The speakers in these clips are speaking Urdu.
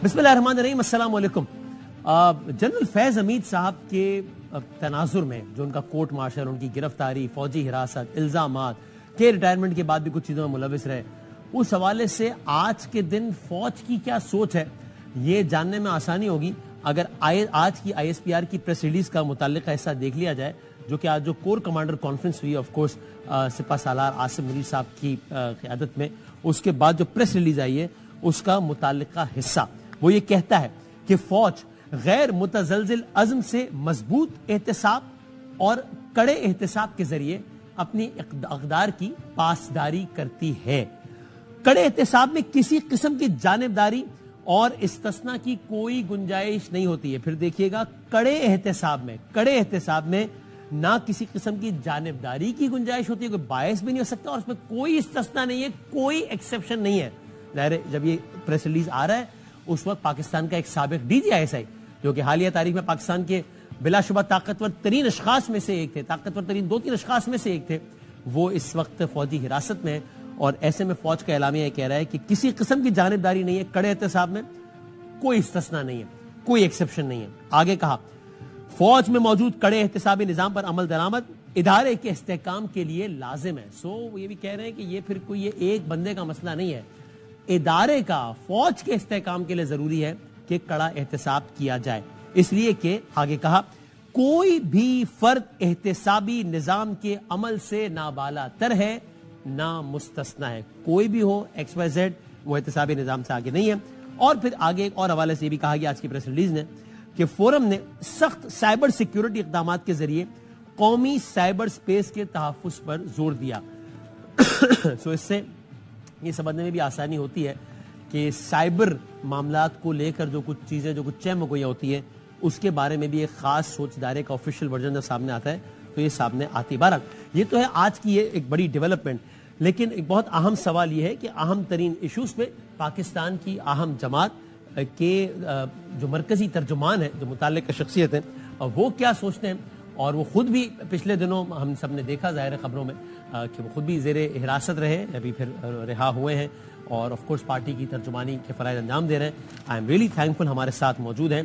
بسم اللہ الرحمن الرحیم. السلام علیکم. جنرل فیض حمید صاحب کے تناظر میں جو ان کا کورٹ مارشل، ان کی گرفتاری، فوجی حراست، الزامات کے ریٹائرمنٹ کے بعد بھی کچھ چیزوں میں ملوث رہے، اس حوالے سے آج کے دن فوج کی کیا سوچ ہے یہ جاننے میں آسانی ہوگی اگر آج کی آئی ایس پی آر کی پریس ریلیز کا متعلقہ حصہ دیکھ لیا جائے، جو کہ آج جو کور کمانڈر کانفرنس ہوئی آف کورس سپہ سالار عاصم منیر صاحب کی قیادت میں، اس کے بعد جو پریس ریلیز آئی ہے اس کا متعلقہ حصہ وہ یہ کہتا ہے کہ فوج غیر متزلزل عزم سے مضبوط احتساب اور کڑے احتساب کے ذریعے اپنی اقدار کی پاسداری کرتی ہے. کڑے احتساب میں کسی قسم کی جانبداری اور استثناء کی کوئی گنجائش نہیں ہوتی ہے. پھر دیکھیے گا، کڑے احتساب میں نہ کسی قسم کی جانبداری کی گنجائش ہوتی ہے، کوئی باعث بھی نہیں ہو سکتا، اور اس میں کوئی استثناء نہیں ہے، کوئی ایکسیپشن نہیں ہے. ظاہر ہے جب یہ پریس ریلیز آ رہا ہے اس وقت پاکستان کا ایک سابق D G I S I جو کہ حالیہ تاریخ میں پاکستان کے بلا شبہ طاقتور ترین اشخاص میں سے ایک تھے، طاقتور ترین 2-3 اشخاص میں سے ایک تھے، وہ اس وقت فوجی حراست میں ہے. اور ایسے میں فوج کا اعلامیہ یہ کہہ رہا ہے کہ کسی قسم کی جانبداری نہیں ہے، کڑے احتساب میں کوئی استثناء نہیں ہے، کوئی ایکسیپشن نہیں ہے. آگے کہا، فوج میں موجود کڑے احتسابی نظام پر عمل درآمد ادارے کے استحکام کے لیے لازم ہے. یہ بھی کہہ رہے ہیں کہ یہ پھر کوئی یہ ایک بندے کا مسئلہ نہیں ہے، ادارے کا، فوج کے استحکام کے لیے ضروری ہے کہ کڑا احتساب کیا جائے. اس لیے کہ آگے کہا، کوئی بھی فرد احتسابی نظام کے عمل سے نہ بالا تر ہے نہ مستثنیٰ ہے. کوئی بھی ہو ایکس وائی زیڈ، وہ احتسابی نظام سے آگے نہیں ہے. اور پھر آگے ایک اور حوالے سے یہ بھی کہا گیا آج کی پریس ریلیز نے کہ فورم نے سخت سائبر سیکیورٹی اقدامات کے ذریعے قومی سائبر سپیس کے تحفظ پر زور دیا. اس سے یہ سمجھنے میں بھی آسانی ہوتی ہے کہ سائبر معاملات کو لے کر جو کچھ چیزیں، جو کچھ چہم گوئیاں ہوتی ہیں، اس کے بارے میں بھی ایک خاص سوچ ادارے کا آفیشیل ورژن جب سامنے آتا ہے تو یہ سامنے آتی. بہرحال یہ تو ہے آج کی یہ ایک بڑی ڈیولپمنٹ، لیکن ایک بہت اہم سوال یہ ہے کہ اہم ترین ایشوز پہ پاکستان کی اہم جماعت کے جو مرکزی ترجمان ہیں، جو متعلقہ شخصیت ہیں، وہ کیا سوچتے ہیں. اور وہ خود بھی پچھلے دنوں ہم سب نے دیکھا ظاہر خبروں میں کہ وہ خود بھی زیر حراست رہے، ابھی پھر رہا ہوئے ہیں اور آف کورس پارٹی کی ترجمانی کے فرائض انجام دے رہے ہیں. I am really thankful. ہمارے ساتھ موجود ہیں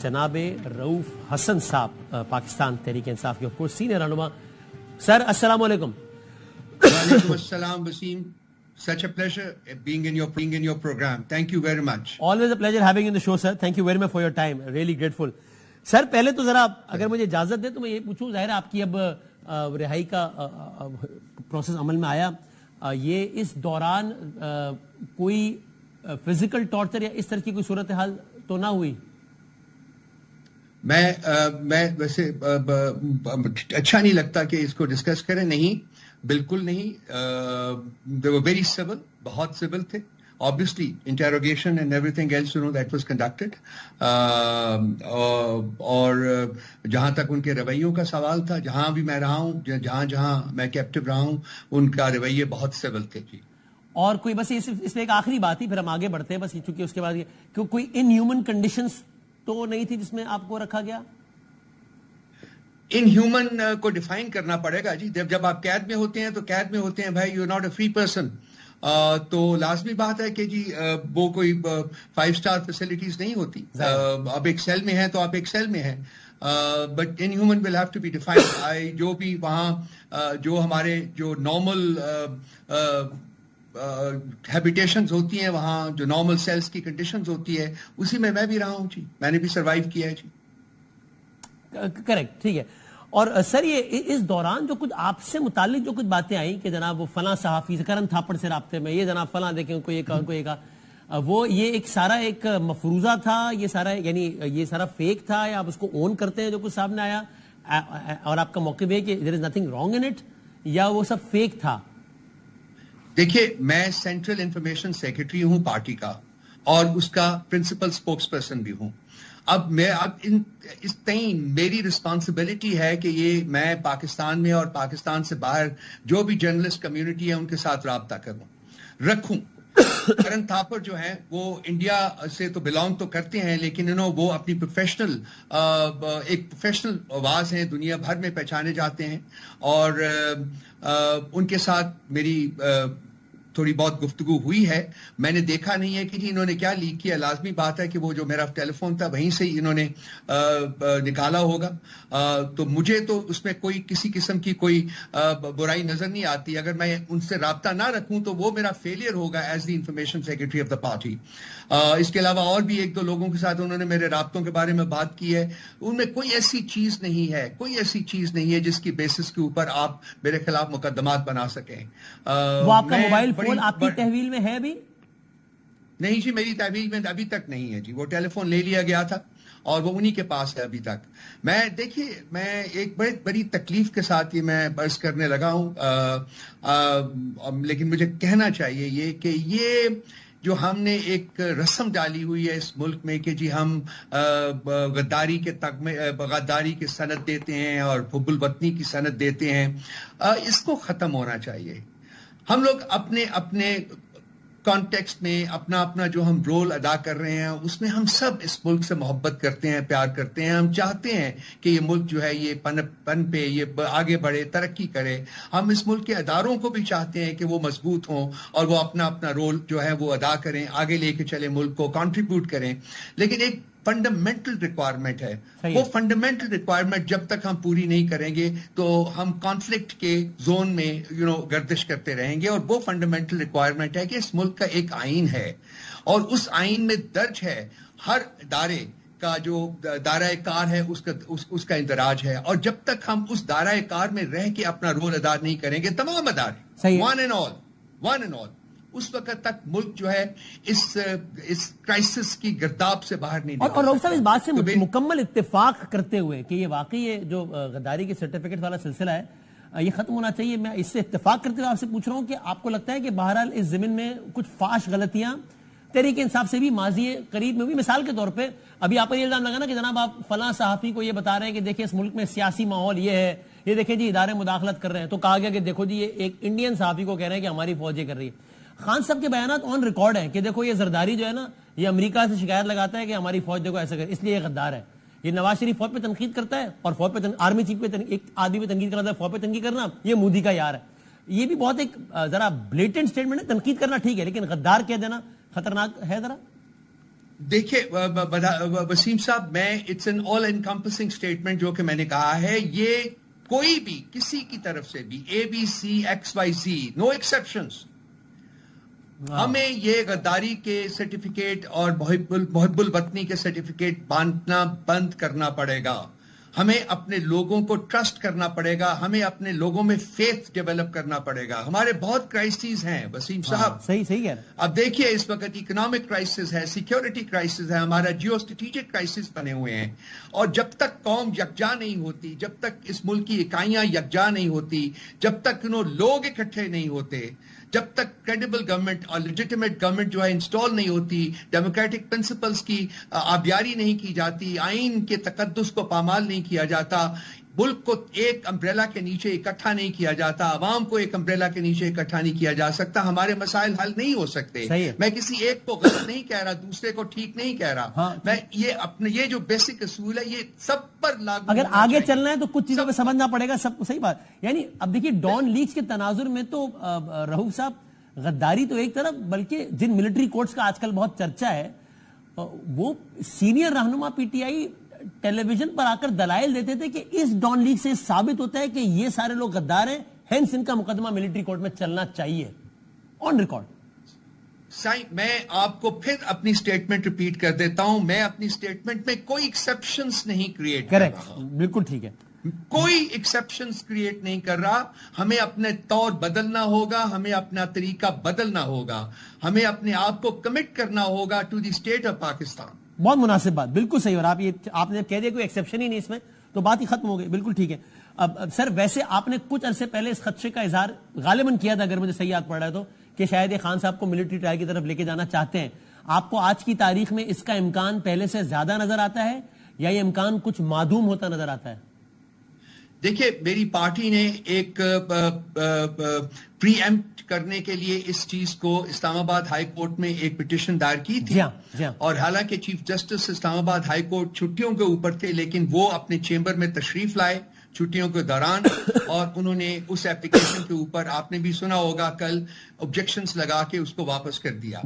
جناب رؤوف حسن صاحب، پاکستان تحریک انصاف کے آف کورس سینئر رہنما. سر السلام علیکم. وعلیکم السلام Wasim. Such a pleasure being in your program. Thank you very much. Always a pleasure having you in the show, sir. Thank you very much for your time. Really grateful. سر پہلے تو ذرا اگر مجھے اجازت دے تو میں یہ پوچھوں، ظاہر آپ کی اب رہائی کا پروسیس عمل میں آیا، یہ اس دوران کوئی فزیکل ٹارچر یا اس طرح کی کوئی صورتحال تو نہ ہوئی؟ میں ویسے اچھا نہیں لگتا کہ اس کو ڈسکس کریں. نہیں، بالکل نہیں. they were very civil, بہت سول تھے. Obviously, interrogation and everything else, that was conducted. اور جہاں تک ان کے رویوں کا سوال تھا، جہاں بھی میں رہا ہوں، جہاں میں کیپٹو رہا ہوں، ان کا رویے بہت سول تھے. جی. اور کوئی بس اس میں ایک آخری بات ہی، پھر ہم آگے بڑھتے ہیں بس، چونکہ اس کے بعد کہ کوئی ان ہیومن کنڈیشنز تو نہیں تھی جس میں آپ کو رکھا گیا؟ ان ہیومن کو ڈیفائن کرنا پڑے گا. جی، جب آپ قید میں ہوتے ہیں تو قید میں ہوتے ہیں بھائی، you not a free person. تو لازمی بات ہے کہ جی وہ کوئی 5 اسٹار فیسلٹیز نہیں ہوتی. آپ ایک سیل میں ہیں تو آپ ایک سیل میں ہیں. But in human will have to be defined. جو بھی وہاں جو ہمارے جو نارمل ہیبیٹیشنز ہوتی ہیں، وہاں جو نارمل سیلز کی کنڈیشنز ہوتی ہے، اسی میں بھی رہا ہوں. جی، میں نے بھی سروائیو کیا ہے. جی کریکٹ، ٹھیک ہے. اور سر یہ اس دوران جو کچھ آپ سے متعلق جو کچھ باتیں آئیں کہ جناب وہ فلاں صحافی سے کرن تھاپڑ سے رابطے میں، یہ جناب فلاں دیکھیں ان کو یہ کہا، وہ یہ ایک سارا ایک مفروضہ تھا، یہ سارا یعنی یہ سارا فیک تھا، یا آپ اس کو اون کرتے ہیں جو کچھ سامنے آیا، اور آپ کا موقف ہے کہ there is nothing wrong in it, یا وہ سب فیک تھا؟ دیکھیے، میں سینٹرل انفارمیشن سیکرٹری ہوں پارٹی کا، اور اس کا پرنسپل سپوکس پرسن بھی ہوں. اب اس تئیں میری رسپانسبلٹی ہے کہ یہ میں پاکستان میں اور پاکستان سے باہر جو بھی جرنلسٹ کمیونٹی ہے ان کے ساتھ رابطہ رکھوں. کرن تھاپر جو ہیں وہ انڈیا سے تو بلانگ تو کرتے ہیں، لیکن وہ اپنی ایک پروفیشنل آواز ہیں، دنیا بھر میں پہچانے جاتے ہیں. اور ان کے ساتھ میری تھوڑی بہت گفتگو ہوئی ہے. میں نے دیکھا نہیں ہے کہ جی انہوں نے کیا لیک کیا. لازمی بات ہے کہ وہ جو میرا ٹیلی فون تھا وہیں سے انہوں نے نکالا ہوگا. تو مجھے تو اس میں کوئی کسی قسم کی کوئی برائی نظر نہیں آتی. اگر میں ان سے رابطہ نہ رکھوں تو وہ میرا فیلئر ہوگا as the information secretary of the party. اس کے علاوہ اور بھی ایک دو لوگوں کے ساتھ انہوں نے میرے رابطوں کے بارے میں بات کی ہے. ان میں کوئی ایسی چیز نہیں ہے, کوئی ایسی چیز نہیں ہے جس کی بیسس کے اوپر آپ میرے خلاف مقدمات بنا سکیں. وہ آپ کا موبائل فون آپ کی تحویل میں ہے بھی؟ نہیں جی, میری تحویل میں ابھی تک نہیں ہے جی. وہ ٹیلی فون لے لیا گیا تھا اور وہ انہی کے پاس ہے ابھی تک. دیکھیے میں ایک بڑی تکلیف کے ساتھ یہ میں برس کرنے لگا ہوں, لیکن مجھے کہنا چاہیے یہ کہ یہ جو ہم نے ایک رسم ڈالی ہوئی ہے اس ملک میں کہ جی ہم غداری کے تگمے, غداری کی سند دیتے ہیں اور حب الوطنی کی سند دیتے ہیں, اس کو ختم ہونا چاہیے. ہم لوگ اپنے اپنے کانٹیکسٹ میں اپنا جو ہم رول ادا کر رہے ہیں اس میں ہم سب اس ملک سے محبت کرتے ہیں, پیار کرتے ہیں. ہم چاہتے ہیں کہ یہ ملک جو ہے یہ پن پہ, یہ آگے بڑھے, ترقی کرے. ہم اس ملک کے اداروں کو بھی چاہتے ہیں کہ وہ مضبوط ہوں اور وہ اپنا رول جو ہے وہ ادا کریں, آگے لے کے چلے ملک کو, کنٹریبیوٹ کریں. لیکن ایک فنڈامنٹل ریکوائرمنٹ ہے. وہ فنڈامنٹل ریکوائرمنٹ جب تک ہم پوری نہیں کریں گے تو ہم کانفلکٹ کے زون میں گردش کرتے رہیں گے. اور وہ فنڈامنٹل ریکوائرمنٹ ہے کہ اس ملک کا ایک آئین ہے اور اس آئین میں درج ہے ہر ادارے کا جو دائرہ کار ہے اس کا اندراج ہے. اور جب تک ہم اس دائرہ کار میں رہ کے اپنا رول ادا نہیں کریں گے, تمام ادارے ون اینڈ آل, اس وقت تک ملک جو ہے اس کرائسس کی گرداب سے باہر نہیں نکل. اور رؤف صاحب اس بات سے مکمل اتفاق کرتے ہوئے کہ یہ واقعی یہ جو غداری کے سرٹیفکیٹ والا سلسلہ ہے یہ ختم ہونا چاہیے, میں اس سے اتفاق کرتے ہوئے آپ سے پوچھ رہا ہوں کہ آپ کو لگتا ہے کہ بہرحال اس ضمن میں کچھ فاش غلطیاں تحریک انصاف سے بھی ماضی قریب میں ہوئی؟ مثال کے طور پہ ابھی آپ پر یہ الزام لگانا کہ جناب آپ فلاں صحافی کو یہ بتا رہے ہیں کہ دیکھیں اس ملک میں سیاسی ماحول یہ ہے, یہ دیکھیں جی ادارے مداخلت کر رہے ہیں, تو کہا گیا کہ دیکھو جی یہ ایک انڈین صحافی کو کہہ رہے ہیں کہ ہماری فوج یہ کر رہی ہے. خان صاحب کے بیانات آن ریکارڈ ہیں کہ دیکھو یہ زرداری جو ہے نا یہ امریکہ سے شکایت لگاتا ہے کہ ہماری فوج دیکھو ایسا کرے, اس لیے یہ غدار ہے. یہ نواز شریف فوج پہ تنقید کرتا ہے اور فوج پہ آرمی چیف پہ ایک آدمی پہ تنقید کرتا ہے, فوج پہ تنقید کرنا یہ مودی کا یار ہے. یہ بھی بہت ایک ذرا بلیٹنٹ سٹیٹمنٹ ہے. تنقید کرنا ٹھیک ہے لیکن غدار کہہ دینا خطرناک ہے ذرا. دیکھیے وسیم صاحب, میں it's an all encompassing statement جو کہ میں نے کہا ہے, یہ کوئی بھی کسی کی طرف سے بھی ABC, XYZ, نو ایکسیپشنز, ہمیں یہ غداری کے سرٹیفکیٹ اور محب الوطنی کے سرٹیفکیٹ باندھنا بند کرنا پڑے گا. ہمیں اپنے لوگوں کو ٹرسٹ کرنا پڑے گا, ہمیں اپنے لوگوں میں فیتھ ڈیولپ کرنا پڑے گا. ہمارے بہت کرائسز ہیں وسیم صاحب. صحیح کہہ رہے ہیں. اب دیکھیے اس وقت اکنامک کرائسس ہے, سیکیورٹی کرائسس ہے, ہمارا جیو اسٹریٹجک کرائسس بنے ہوئے ہیں. اور جب تک قوم یکجا نہیں ہوتی, جب تک اس ملک کی اکائیاں یکجا نہیں ہوتی, جب تک لوگ اکٹھے نہیں ہوتے, جب تک کریڈیبل گورنمنٹ اور لیجیٹیمیٹ گورنمنٹ جو ہے انسٹال نہیں ہوتی, ڈیموکریٹک پرنسپلز کی آبیاری نہیں کی جاتی, آئین کے تقدس کو پامال نہیں کیا جاتا, ملک کو ایک امبریلا کے نیچے اکٹھا نہیں کیا جاتا, عوام کو ایک امبریلا کے نیچے اکٹھا نہیں کیا جا سکتا, ہمارے مسائل حل نہیں ہو سکتے. میں کسی ایک کو غلط نہیں کہہ رہا, دوسرے کو ٹھیک نہیں کہہ رہا. میں یہ جو بیسک اصول ہے یہ سب پر لاگو. اگر آگے چلنا ہے تو کچھ چیزوں پہ سمجھنا پڑے گا. سب صحیح بات. یعنی اب دیکھیے ڈان لیکس کے تناظر میں تو رؤف صاحب غداری تو ایک طرف, بلکہ جن ملٹری کورٹس کا آج کل بہت چرچا ہے وہ سینئر رہنما P T I tele vision پر آ کر دلائل دیتے تھے کہ اس ڈان لیگ سے ثابت ہوتا ہے کہ یہ سارے لوگ غدار ہیں, ہینس ان کا مقدمہ ملٹری کورٹ میں چلنا چاہیے. On record. میں آپ کو پھر اپنی سٹیٹمنٹ ریپیٹ کر دیتا ہوں, میں اپنی سٹیٹمنٹ میں کوئی ایکسیپشنز نہیں کریٹ کر رہا. بالکل ٹھیک ہے, کوئی ایکسیپشنز کریٹ نہیں کر رہا. ہمیں اپنے طور بدلنا ہوگا, ہمیں اپنا طریقہ بدلنا ہوگا, ہمیں اپنے آپ کو کمٹ کرنا ہوگا to the state of Pakistan. بہت مناسب بات, بالکل صحیح. اور آپ نے کہہ دیا کوئی ایکسیپشن ہی نہیں اس میں تو بات ہی ختم ہو گئی. بالکل ٹھیک ہے. اب سر ویسے آپ نے کچھ عرصے پہلے اس خدشے کا اظہار غالباً کیا تھا, اگر مجھے صحیح یاد پڑ رہا ہے تو, کہ شاید یہ خان صاحب کو ملٹری ٹرائل کی طرف لے کے جانا چاہتے ہیں. آپ کو آج کی تاریخ میں اس کا امکان پہلے سے زیادہ نظر آتا ہے یا یہ امکان کچھ معدوم ہوتا نظر آتا ہے؟ دیکھیے میری پارٹی نے ایک پری ایمپٹ کرنے کے لیے اس چیز کو اسلام آباد ہائی کورٹ میں ایک پٹیشن دائر کی تھی. اور حالانکہ چیف جسٹس اسلام آباد ہائی کورٹ چھٹیوں کے اوپر تھے, لیکن وہ اپنے چیمبر میں تشریف لائے, چھٹیوں کے دوران اور انہوں نے اس ایپلیکیشن کے اوپر آپ نے بھی سنا ہوگا کل آبجیکشنز لگا کے اس کو واپس کر دیا.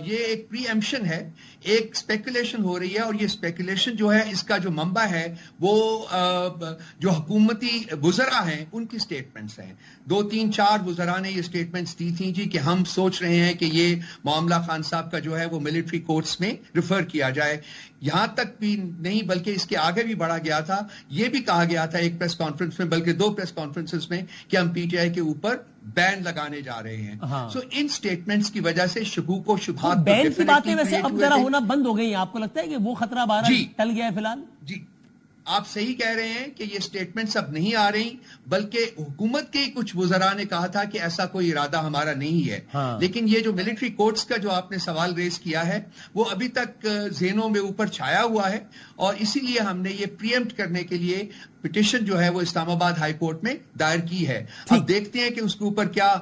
یہ ایک پری ایمپشن ہے, ایک اسپیکولیشن ہو رہی ہے, اور یہ اسپیکولیشن جو ہے اس کا جو منبع ہے وہ جو حکومتی وزراء ہیں ان کی سٹیٹمنٹس ہیں. 2-3-4 وزراء نے یہ سٹیٹمنٹس دی تھیں جی کہ ہم سوچ رہے ہیں کہ یہ معاملہ خان صاحب کا جو ہے وہ ملٹری کورٹس میں ریفر کیا جائے. یہاں تک بھی نہیں بلکہ اس کے آگے بھی بڑھا گیا تھا, یہ بھی کہا گیا تھا ایک پریس کانفرنس میں, بلکہ 2 پریس کانفرنسز میں, کہ ہم پی ٹی آئی کے اوپر بین لگانے جا رہے ہیں. سو ان سٹیٹمنٹس کی وجہ سے شکوک و شبہات بین کی باتیں ویسے اب ذرا ہونا بند ہو گئی. آپ کو لگتا ہے کہ وہ خطرہ بارہ ٹل گیا ہے فی الحال؟ جی آپ صحیح کہہ رہے ہیں کہ یہ سٹیٹمنٹس اب نہیں آ رہی, بلکہ حکومت کے کچھ وزراء نے کہا تھا کہ ایسا کوئی ارادہ ہمارا نہیں ہے. لیکن یہ جو ملٹری کورٹس کا جو آپ نے سوال ریز کیا ہے وہ ابھی تک ذہنوں میں اوپر چھایا ہوا ہے, اور اسی لیے ہم نے یہ پریمپٹ کرنے کے لیے پٹیشن جو ہے وہ اسلام آباد ہائی کورٹ میں دائر کی ہے. اب دیکھتے ہیں کہ اس کے اوپر کیا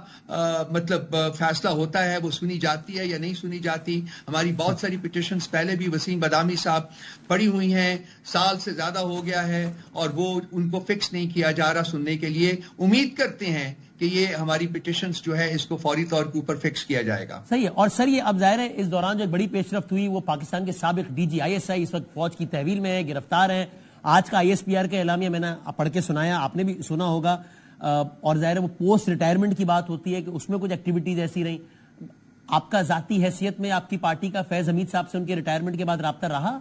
مطلب فیصلہ ہوتا ہے, وہ سنی جاتی ہے یا نہیں سنی جاتی. ہماری بہت ساری پٹیشنز پہلے بھی وسیم بادامی صاحب پڑی ہوئی ہیں, سال سے زیادہ ہو گیا ہے, اور وہ ان کو فکس نہیں کیا جا رہا سننے کے لیے. امید کرتے ہیں کہ یہ ہماری پٹیشنز جو ہے اس کو فوری طور کے اوپر فکس کیا جائے گا. صحیح ہے. اور سر یہ اب ظاہر ہے اس دوران جو ایک بڑی پیش رفت ہوئی وہ پاکستان کے سابق ڈی جی ISI اس وقت فوج کی تحویل میں ہے, گرفتار ہیں. آج کا ISPR کا اعلامیہ میں نے پڑھ کے سنایا, آپ نے بھی سنا ہوگا, اور ظاہر ہے وہ پوسٹ ریٹائرمنٹ کی بات ہوتی ہے کہ اس میں کچھ ایکٹیویٹیز ایسی رہیں. آپ کا ذاتی حیثیت میں آپ کی پارٹی کا فیض حمید صاحب سے ان کے ریٹائرمنٹ کے بعد رابطہ رہا؟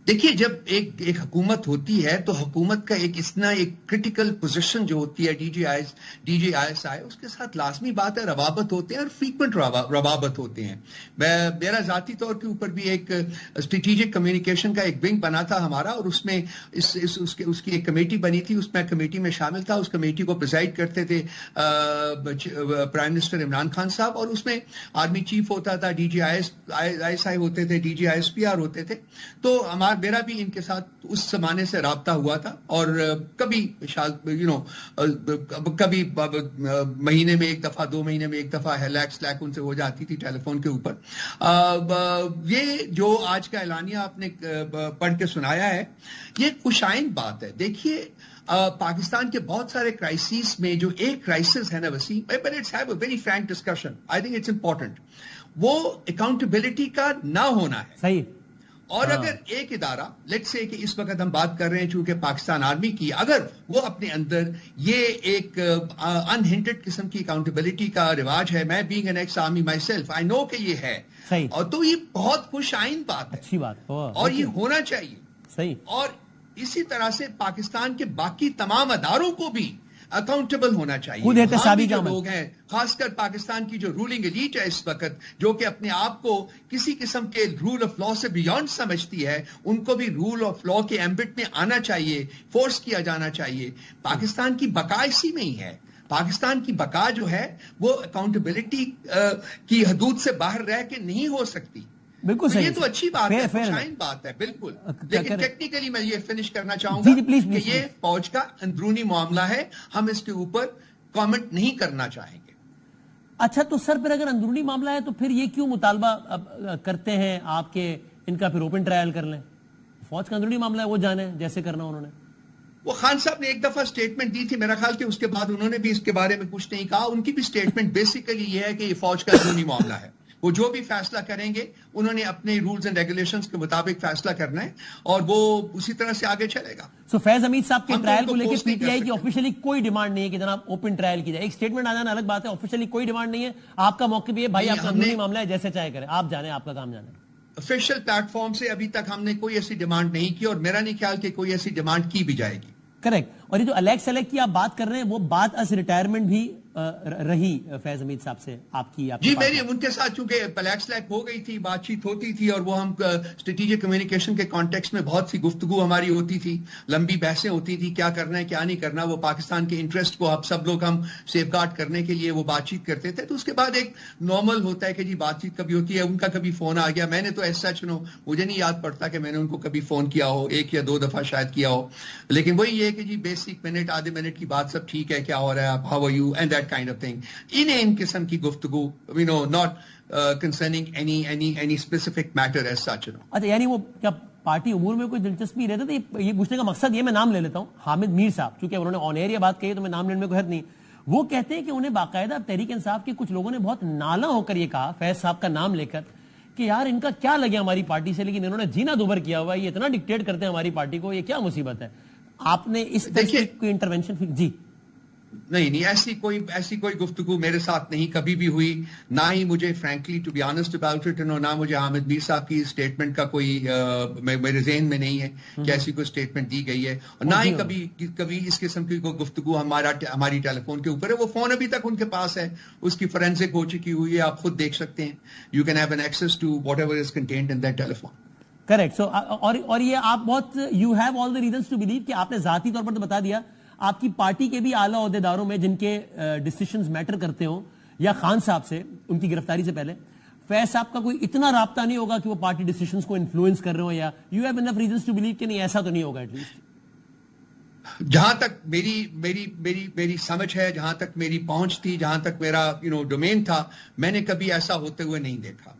دیکھیے جب ایک حکومت ہوتی ہے تو حکومت کا ایک اتنا ایک کرٹیکل پوزیشن جو ہوتی ہے ڈی جی ISI, اس کے ساتھ لازمی بات ہے روابط ہوتے ہیں, اور فریکوینٹ روابط ہوتے ہیں. میرا ذاتی طور کے اوپر بھی ایک اسٹریٹجک کمیونیکیشن کا ایک ونگ بنا تھا ہمارا, اور اس میں اس کی ایک کمیٹی بنی تھی, اس میں کمیٹی میں شامل تھا. اس کمیٹی کو پریزائڈ کرتے تھے پرائم منسٹر عمران خان صاحب, اور اس میں آرمی چیف ہوتا تھا, ڈی جی ISI ہوتے تھے, ڈی جی ISPR ہوتے تھے. تو میرا بھی ان کے ساتھ اس زمانے سے رابطہ ہوا تھا, اور کبھی کبھی مہینے میں ایک دفعہ, 2 مہینے میں ایک دفعہ لیک ان سے ہو جاتی تھی ٹیلی فون کے اوپر. یہ جو آج کا اعلانیہ آپ نے پڑھ کے سنایا ہے یہ خوشائند بات ہے. دیکھیے پاکستان کے بہت سارے کرائسس میں جو ایک کرائسس ہے نا Wasim, but let's have a very frank discussion, I think it's important, وہ اکاؤنٹیبلٹی کا نہ ہونا ہے. صحیح. اور اگر ایک ادارہ لیٹس سے کہ اس وقت ہم بات کر رہے ہیں چونکہ پاکستان آرمی کی, اگر وہ اپنے اندر یہ ایک انہنٹڈ قسم کی اکاؤنٹیبلٹی کا رواج ہے, میں being an ex army myself I know کہ یہ ہے, اور تو یہ بہت خوش آئند بات ہے, اچھی بات, اور یہ ہونا چاہیے. صحیح. اور اسی طرح سے پاکستان کے باقی تمام اداروں کو بھی اکاؤنٹیبل ہونا چاہیے. خود احتسابی جو لوگ ہیں, خاص کر پاکستان کی جو رولنگ ایلیٹ ہے اس وقت, جو کہ اپنے آپ کو کسی قسم کے رول آف لا سے بیونڈ سمجھتی ہے, ان کو بھی رول آف لا کے ایمبٹ میں آنا چاہیے, فورس کیا جانا چاہیے. پاکستان کی بقا اسی میں ہی ہے. پاکستان کی بقا جو ہے وہ اکاؤنٹیبلٹی کی حدود سے باہر رہ کے نہیں ہو سکتی. بالکل صحیح. یہ تو اچھی بات ہے, خوشائند بات ہے بالکل. لیکن ٹیکنیکلی میں یہ فنش کرنا چاہوں گا کہ یہ فوج کا اندرونی معاملہ ہے, ہم اس کے اوپر کامنٹ نہیں کرنا چاہیں گے. اچھا تو سر پھر اگر اندرونی معاملہ ہے تو پھر یہ کیوں مطالبہ کرتے ہیں آپ کے ان کا پھر اوپن ٹرائل کر لیں؟ فوج کا اندرونی معاملہ ہے, وہ جانے جیسے کرنا انہوں نے. وہ خان صاحب نے ایک دفعہ سٹیٹمنٹ دی تھی, میرا خیال کہ اس کے بعد انہوں نے بھی اس کے بارے میں کچھ نہیں کہا. ان کی بھی سٹیٹمنٹ بیسیکلی یہ ہے کہ یہ فوج کا اندرونی معاملہ ہے, وہ جو بھی فیصلہ کریں گے انہوں نے اپنے رولز اینڈ ریگولیشنز کے مطابق فیصلہ کرنا ہے, اور وہ اسی طرح سے آگے چلے گا. سو فیض حمید صاحب کے ٹرائل کو لے کے پی ٹی آئی کی آفیشلی کوئی ڈیمانڈ نہیں ہے کہ جناب اوپن ٹرائل کی جائے. ایک سٹیٹمنٹ آ جانا الگ بات ہے, آفیشلی کوئی ڈیمانڈ نہیں ہے. آپ کا موقف یہ بھائی آپ کا اندرونی معاملہ ہے, جیسے چاہے کریں, آپ جانے, آپ کا کام جانے. آفیشیل پلیٹ فارم سے ابھی تک ہم نے کوئی ایسی ڈیمانڈ نہیں کی, اور میرا نہیں خیال کہ کوئی ایسی ڈیمانڈ کی بھی جائے گی. کریکٹ. اور یہ جو الیکس کی آپ بات کر رہے ہیں وہ بات از ریٹائرمنٹ بھی رہی فیض حمید صاحب سے آپ کی؟ جی میری ان کے ساتھ چونکہ الیکس ہو گئی تھی, بات چیت ہوتی تھی, اور وہ ہم اسٹریٹجک کمیونیکیشن کے کانٹیکسٹ میں بہت سی گفتگو ہماری ہوتی تھی, لمبی بحثیں ہوتی تھی, کیا کرنا ہے کیا نہیں کرنا. وہ پاکستان کے انٹرسٹ کو آپ سب لوگ ہم سیف گارڈ کرنے کے لیے وہ بات چیت کرتے تھے. تو اس کے بعد ایک نارمل ہوتا ہے کہ جی بات چیت کبھی ہوتی ہے. ان کا کبھی فون آ گیا, میں نے تو ایسا مجھے نہیں یاد پڑتا کہ میں نے ان کو کبھی فون کیا ہو, 1 یا 2 دفعہ شاید کیا ہو, لیکن وہی یہ کہ جی بیسک منٹ آدھے منٹ کی بات, سب ٹھیک ہے, کیا ہو رہا ہے, آپ how are you, and that kind of thing. ان قسم کی گفتگو, not concerning any specific matter as such. اچھا یعنی وہ کیا پارٹی امور میں کوئی دلچسپی رہتا تو یہ پوچھنے کا مقصد یہ میں نام لے لیتا ہوں حامد میر صاحب، چونکہ انہوں نے آن ایئر یہ بات کہی تو میں نام لینے میں کوئی حد نہیں. وہ کہتے ہیں کہ انہیں باقاعدہ تحریک انصاف کے کچھ لوگوں نے بہت نالاں ہو کر یہ کہا فیض صاحب کا نام لے کر کہ یار ان کا کیا لگے ہماری پارٹی سے، لیکن انہوں نے جینا دوبر کیا ہوا ہے، یہ اتنا ڈکٹیٹ کرتے ہیں ہماری پارٹی کو، یہ کیا مصیبت ہے. آپ نے اس طرح کوئی انٹرونشن؟ جی نہیں ایسی کوئی گفتگو میرے ساتھ نہیں کبھی بھی ہوئی، نہ ہی مجھے frankly to be honest about it, نہ مجھے حامد میر صاحب کی اسٹیٹمنٹ کا کوئی میرے ذہن میں نہیں ہے کہ ایسی کوئی اسٹیٹمنٹ دی گئی ہے، اور نہ ہی کبھی اس قسم کی کوئی گفتگو ہماری ٹیلی فون کے اوپر ہے. وہ فون ابھی تک ان کے پاس ہے، اس کی فورینسک ہو چکی ہوئی ہے، آپ خود دیکھ سکتے ہیں. You can have an access to whatever is contained in that telephone. Correct. So اور یہ آپ بہت you have all the reasons to believe کہ آپ نے ذاتی طور پر تو بتا دیا آپ کی پارٹی کے بھی اعلیٰ عہدیداروں میں جن کے ڈیسیشنز میٹر کرتے ہوں یا خان صاحب سے ان کی گرفتاری سے پہلے فیض صاحب کا کوئی اتنا رابطہ نہیں ہوگا کہ وہ پارٹی ڈیسیشنز کو انفلوئنس کر رہے ہو، یا you have enough reasons to believe کہ نہیں ایسا تو نہیں ہوگا. ایٹ لیسٹ جہاں تک میری سمجھ ہے، جہاں تک میری پہنچ تھی، جہاں تک میرا ڈومین تھا، میں نے کبھی ایسا ہوتے ہوئے نہیں دیکھا.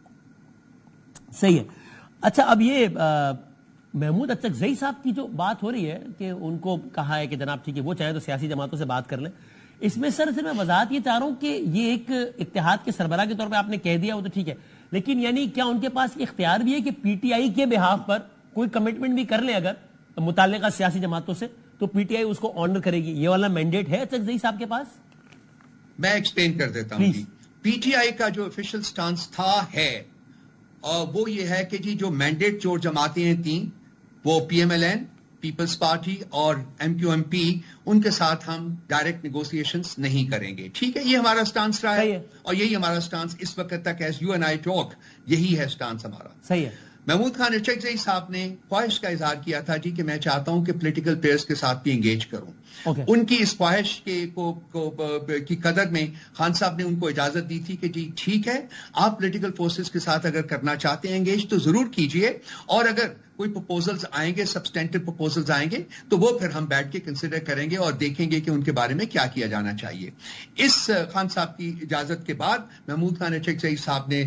صحیح ہے. اچھا اب یہ محمود اچکزئی صاحب کی جو بات ہو رہی ہے کہ ان کو کہا ہے کہ جناب ٹھیک ہے وہ چاہیں تو سیاسی جماعتوں سے بات کر لیں، اس میں سر میں وضاحت یہ چاہ رہا ہوں کہ یہ ایک اتحاد کے سربراہ کے طور پہ آپ نے کہہ دیا وہ تو ٹھیک ہے، لیکن یعنی کیا ان کے پاس اختیار بھی ہے کہ پی ٹی آئی کے بہاف پر کوئی کمٹمنٹ بھی کر لیں اگر متعلقہ سیاسی جماعتوں سے تو پی ٹی آئی اس کو آنر کرے گی؟ یہ والا مینڈیٹ ہے اچکزئی صاحب کے پاس؟ میں ایکسپلین کر دیتا ہوں. پی ٹی آئی کا جو آفیشیل سٹانس تھا ہے اور وہ یہ ہے کہ جی جو مینڈیٹ جو جماعتیں ہیں تین، وہ P M L N, Peoples Party اور ایم کیو ایم پی، ان کے ساتھ ہم ڈائریکٹ نیگوسیشنز نہیں کریں گے. ٹھیک ہے، یہ ہمارا سٹانس رہا ہے اور یہی ہمارا سٹانس اس وقت تک as you and I talk یہی ہے سٹانس ہمارا. صحیح ہے. محمود خان اچکزئی صاحب نے خواہش کا اظہار کیا تھا جی کہ میں چاہتا ہوں کہ پولیٹیکل پلیئرز کے ساتھ بھی انگیج کروں. ان کی اس خواہش کی قدر میں خان صاحب نے ان کو اجازت دی تھی کہ جی ٹھیک ہے، آپ پولیٹیکل فورسز کے ساتھ اگر کرنا چاہتے ہیں انگیج تو ضرور کیجئے، اور اگر کوئی پروپوزلز آئیں گے، سبسٹینٹو پروپوزلز آئیں گے تو وہ پھر ہم بیٹھ کے کنسیڈر کریں گے اور دیکھیں گے کہ ان کے بارے میں کیا کیا جانا چاہیے. اس خان صاحب کی اجازت کے بعد محمود خان اچکزئی صاحب نے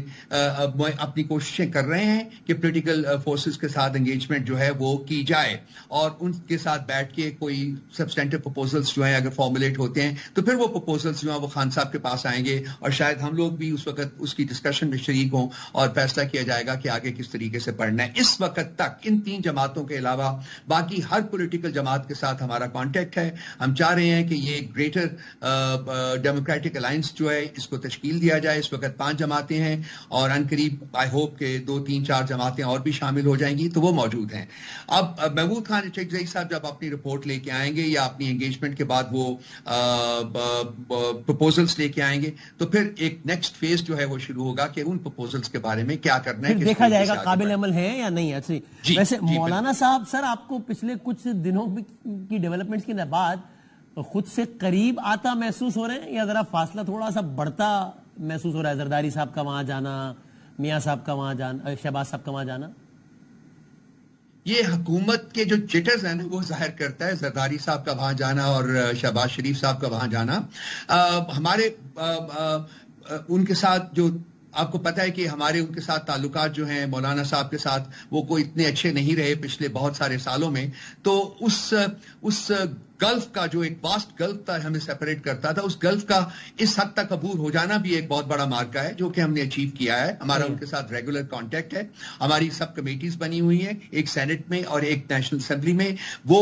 اپنی کوششیں کر رہے ہیں کہ پولیٹیکل فورسز کے ساتھ انگیجمنٹ جو ہے وہ کی جائے، اور ان کے ساتھ بیٹھ کے کوئی سبسٹینٹو پروپوزلز جو ہیں اگر فارمولیٹ ہوتے ہیں تو پھر وہ پروپوزلز جو ہیں وہ خان صاحب کے پاس آئیں گے، اور شاید ہم لوگ بھی اس وقت اس کی ڈسکشن میں شریک ہوں اور فیصلہ کیا جائے گا کہ آگے کس طریقے سے پڑھنا ہے. اس وقت تک ان تین جماعتوں کے علاوہ باقی ہر پولیٹیکل جماعت کے ساتھ ہمارا کانٹیکٹ ہے. ہم چاہ رہے ہیں کہ یہ گریٹر ڈیموکریٹک الائنس جو ہے اس کو تشکیل دیا جائے. اس وقت 5 جماعتیں ہیں اور ان قریب آئی ہوپ کہ 2 3 4 جماعتیں اور بھی شامل ہو جائیں گی تو وہ موجود ہیں. اب محمود خان اچکزئی صاحب جب اپنی رپورٹ لے کے آئیں گے یا اپنی انگیجمنٹ کے بعد وہ پروپوزلز لے کے آئیں گے تو پھر ایک نیکسٹ فیز جو ہے وہ شروع ہوگا کہ ان پروپوزلز کے بارے میں کیا کرنا ہے، دیکھا جائے گا قابل عمل ہے یا نہیں. اچھی ویسے مولانا صاحب سر آپ کو پچھلے کچھ دنوں کی ڈیولپمنٹس کے بعد خود سے قریب آتا محسوس ہو رہے ہیں یا ذرا فاصلہ تھوڑا سا بڑھتا محسوس ہو رہا ہے؟ زرداری صاحب کا وہاں جانا، میاں صاحب کا وہاں جانا، شہباز صاحب کا وہاں جانا، یہ حکومت کے جو جٹرز ہیں وہ ظاہر کرتا ہے. زرداری صاحب کا وہاں جانا اور شہباز شریف صاحب کا وہاں جانا ہمارے ان کے ساتھ جو آپ کو پتا ہے کہ ہمارے ان کے ساتھ تعلقات جو ہیں مولانا صاحب کے ساتھ وہ کوئی اتنے اچھے نہیں رہے پچھلے بہت سارے سالوں میں. تو اس گلف کا جو ایک واسٹ گلف تھا ہمیں سیپریٹ کرتا تھا، اس گلف کا اس حد تک عبور ہو جانا بھی ایک بہت بڑا مارکا ہے جو کہ ہم نے اچیو کیا ہے. ہمارا ان کے ساتھ ریگولر کانٹیکٹ ہے، ہماری سب کمیٹیز بنی ہوئی ہیں، ایک سینٹ میں اور ایک نیشنل اسمبلی میں. وہ